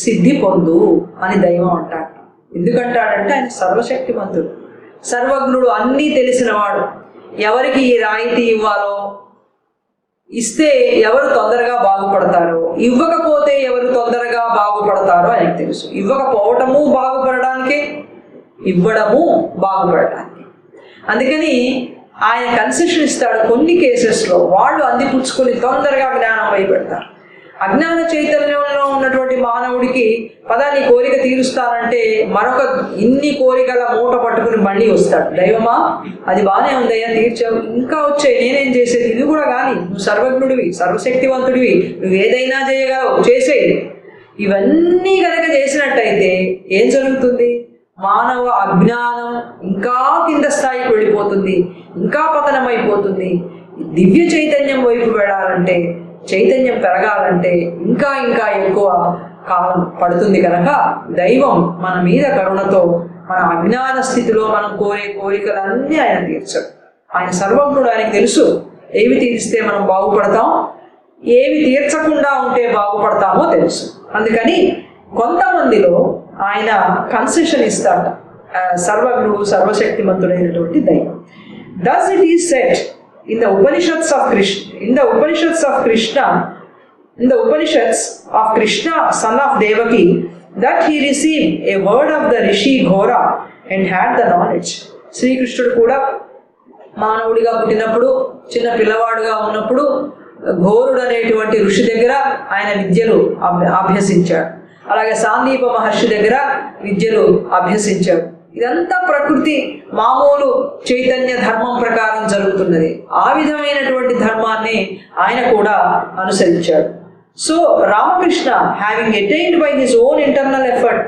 సిద్ధి పొందు అని దైవం అంటాడు. ఎందుకంటాడంటే ఆయన సర్వశక్తిమంతుడు, సర్వజ్ఞుడు, అన్నీ తెలిసినవాడు. ఎవరికి ఈ రాయితీ ఇవ్వాలో, ఇస్తే ఎవరు తొందరగా బాగుపడతారో, ఇవ్వకపోతే ఎవరు తొందరగా బాగుపడతారో ఆయనకు తెలుసు. ఇవ్వకపోవటము బాగుపడడానికే, ఇవ్వడము బాగుపడడానికి. అందుకని ఆయన కన్సెషన్ ఇస్తాడు. కొన్ని కేసెస్లో వాళ్ళు అందిపుచ్చుకొని తొందరగా జ్ఞానం వైపెడతారు. అజ్ఞాన చైతన్యంలో ఉన్నటువంటి మానవుడికి నీ కోరిక తీరుస్తానంటే మరొక ఇన్ని కోరికల మూట పట్టుకుని మళ్ళీ వస్తాడు. దైవమా అది బాగానే ఉందయ్యా, తీర్చావు, ఇంకా వచ్చాయి, నేనేం చేసేది, ఇది కూడా కానీ నువ్వు సర్వజ్ఞుడివి, సర్వశక్తివంతుడివి, నువ్వు ఏదైనా చేయగలవు, చేసేది. ఇవన్నీ కనుక చేసినట్టయితే ఏం జరుగుతుంది? మానవ అజ్ఞానం ఇంకా కింద స్థాయికి వెళ్ళిపోతుంది, ఇంకా పతనమైపోతుంది. దివ్య చైతన్యం వైపు వెళ్ళాలంటే, చైతన్యం పెరగాలంటే ఇంకా ఇంకా ఎక్కువ కాలం పడుతుంది. కనుక దైవం మన మీద కరుణతో మన అజ్ఞాన స్థితిలో మనం కోరే కోరికలన్నీ ఆయన తీర్చడు. ఆయన సర్వజ్ఞుడు, ఆయనకు తెలుసు ఏవి తీరిస్తే మనం బాగుపడతాం, ఏవి తీర్చకుండా ఉంటే బాగుపడతామో తెలుసు. అందుకని కొంతమందిలో ఆయన కన్సెషన్ ఇస్తాడ, సర్వజ్ఞుడు సర్వశక్తిమంతుడైనటువంటి దైవం. Thus it is said in the Upanishads of Krishna, son of Devaki, that he received a word of the Rishi Ghora and had the knowledge. శ్రీకృష్ణుడు కూడా మానవుడిగా పుట్టినప్పుడు, చిన్న పిల్లవాడుగా ఉన్నప్పుడు ఘోరుడు అనేటువంటి ఋషి దగ్గర ఆయన విద్యలు అభ్యసించాడు. అలాగే సాందీప మహర్షి దగ్గర విద్యలు అభ్యసించాడు. ఇదంతా ప్రకృతి మామూలు చైతన్య ధర్మం ప్రకారం జరుగుతున్నది. ఆ విధమైనటువంటి ధర్మాన్ని ఆయన కూడా అనుసరించాడు. So Ramakrishna, having attained by his own internal effort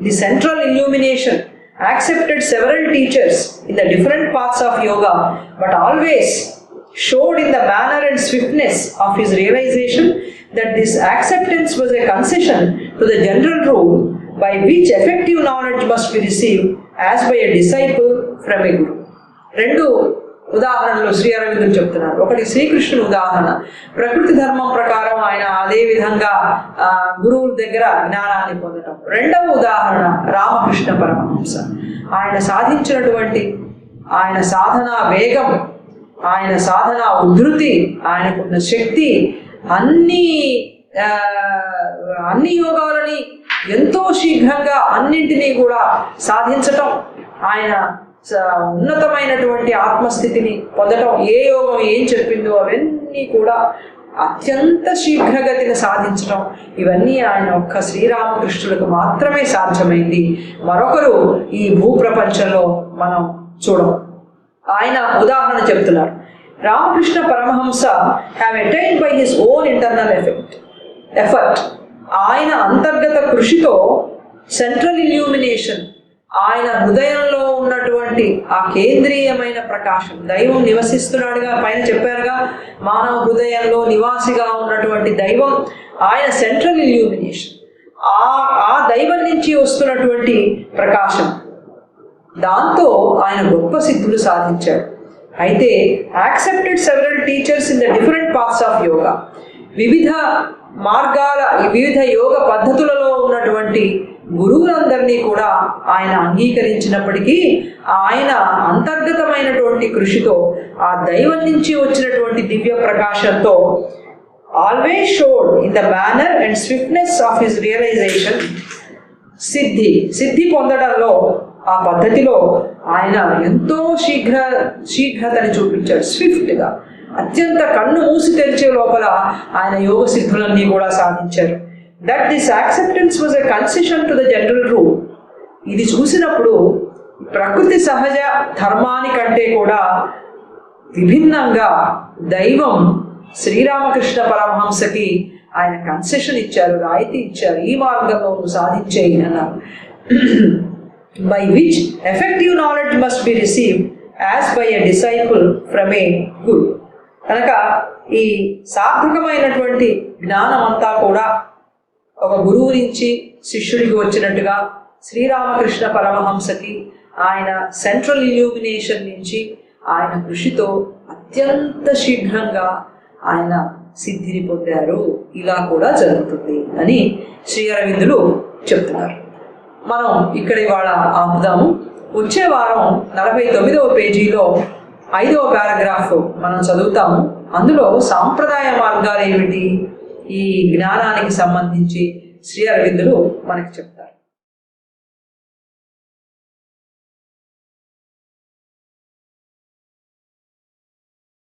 the central illumination, accepted several teachers in the different paths of yoga, but always showed in the manner and swiftness of his realization that this acceptance was a concession to the general rule by which effective knowledge must be received as by a disciple from a guru. రెండు ఉదాహరణలు శ్రీ అరవిందులు చెప్తున్నారు. ఒకటి శ్రీకృష్ణుని ఉదాహరణ, ప్రకృతి ధర్మం ప్రకారం ఆయన అదే విధంగా గురువుల దగ్గర జ్ఞానాన్ని పొందటం. రెండవ ఉదాహరణ రామకృష్ణ పరమహంస, ఆయన సాధించినటువంటి ఆయన సాధనా వేగం, ఆయన సాధనా ఉద్ధృతి, ఆయనకున్న శక్తి, అన్ని యోగాలని ఎంతో శీఘ్రంగా అన్నింటినీ కూడా సాధించటం, ఆయన ఉన్నతమైనటువంటి ఆత్మస్థితిని పొందటం, ఏ యోగం ఏం చెప్పిందో అవన్నీ కూడా అత్యంత శీఘ్రగతిని సాధించటం, ఇవన్నీ ఆయన ఒక్క శ్రీరామకృష్ణులకు మాత్రమే సాధ్యమైంది. మరొకరు ఈ భూప్రపంచంలో మనం చూడం. ఆయన ఉదాహరణ చెప్తున్నారు. Ramakrishna Paramahamsa have attained by his own internal effort, ఆయన అంతర్గత కృషితో సెంట్రల్ ఇల్యూమినేషన్, ఆయన హృదయంలో ఉన్నటువంటి ఆ కేంద్రీయమైన ప్రకాశం, దైవం నివసిస్తున్నాడుగా పైన చెప్పారుగా, మానవ హృదయంలో నివాసిగా ఉన్నటువంటి దైవం ఆయన సెంట్రల్ ఇల్యూమినేషన్, ఆ దైవం నుంచి వస్తున్నటువంటి ప్రకాశం, దాంతో ఆయన గొప్ప సిద్ధులు సాధించాడు. అయితే accepted several teachers in the different parts of yoga, వివిధ మార్గాల వివిధ యోగ పద్ధతులలో ఉన్న ఉన్నటువంటి గురువులందరినీ కూడా ఆయన అంగీకరించినప్పటికీ ఆయన అంతర్గతమైనటువంటి కృషితో ఆ దైవం నుంచి వచ్చినటువంటి దివ్య ప్రకాశంతో always showed in the manner and swiftness of his realization సిద్ధి పొందడంలో ఆ పద్ధతిలో ఆయన ఎంతో శీఘ్రతని చూపించాడు. స్విఫ్ట్గా అత్యంత కన్ను మూసి తెరిచే లోపల ఆయన యోగ సిద్ధులన్నీ కూడా సాధించారు. That this acceptance was a concession to the general rule. ఇది చూసినప్పుడు ప్రకృతి సహజ ధర్మానికంటే కూడా విభిన్నంగా దైవం శ్రీరామకృష్ణ పరమహంసకి ఆయన కన్సెషన్ ఇచ్చారు, రాయితీ ఇచ్చారు. ఈ మార్గంలో నువ్వు సాధించేయి అన్నారు. By which effective knowledge must be received as by a disciple from a guru. కనుక ఈ సార్థకమైనటువంటి జ్ఞానం అంతా కూడా ఒక గురువు నుంచి శిష్యుడికి వచ్చినట్టుగా శ్రీరామకృష్ణ పరమహంసకి ఆయన సెంట్రల్ ఇల్యూమినేషన్ నుంచి ఆయన కృషితో అత్యంత శీఘ్రంగా ఆయన సిద్ధిని పొందారు. ఇలా కూడా జరుగుతుంది అని శ్రీ అరవిందులు చెప్తున్నారు. మనం ఇక్కడ ఇవాళ ఆపుదాము. వచ్చే వారం 49వ పేజీలో 5వ పారాగ్రాఫ్ మనం చదువుతాము. అందులో సాంప్రదాయ మార్గాలు ఏమిటి ఈ జ్ఞానానికి సంబంధించి శ్రీ అరవిందులు మనకి చెప్తారు.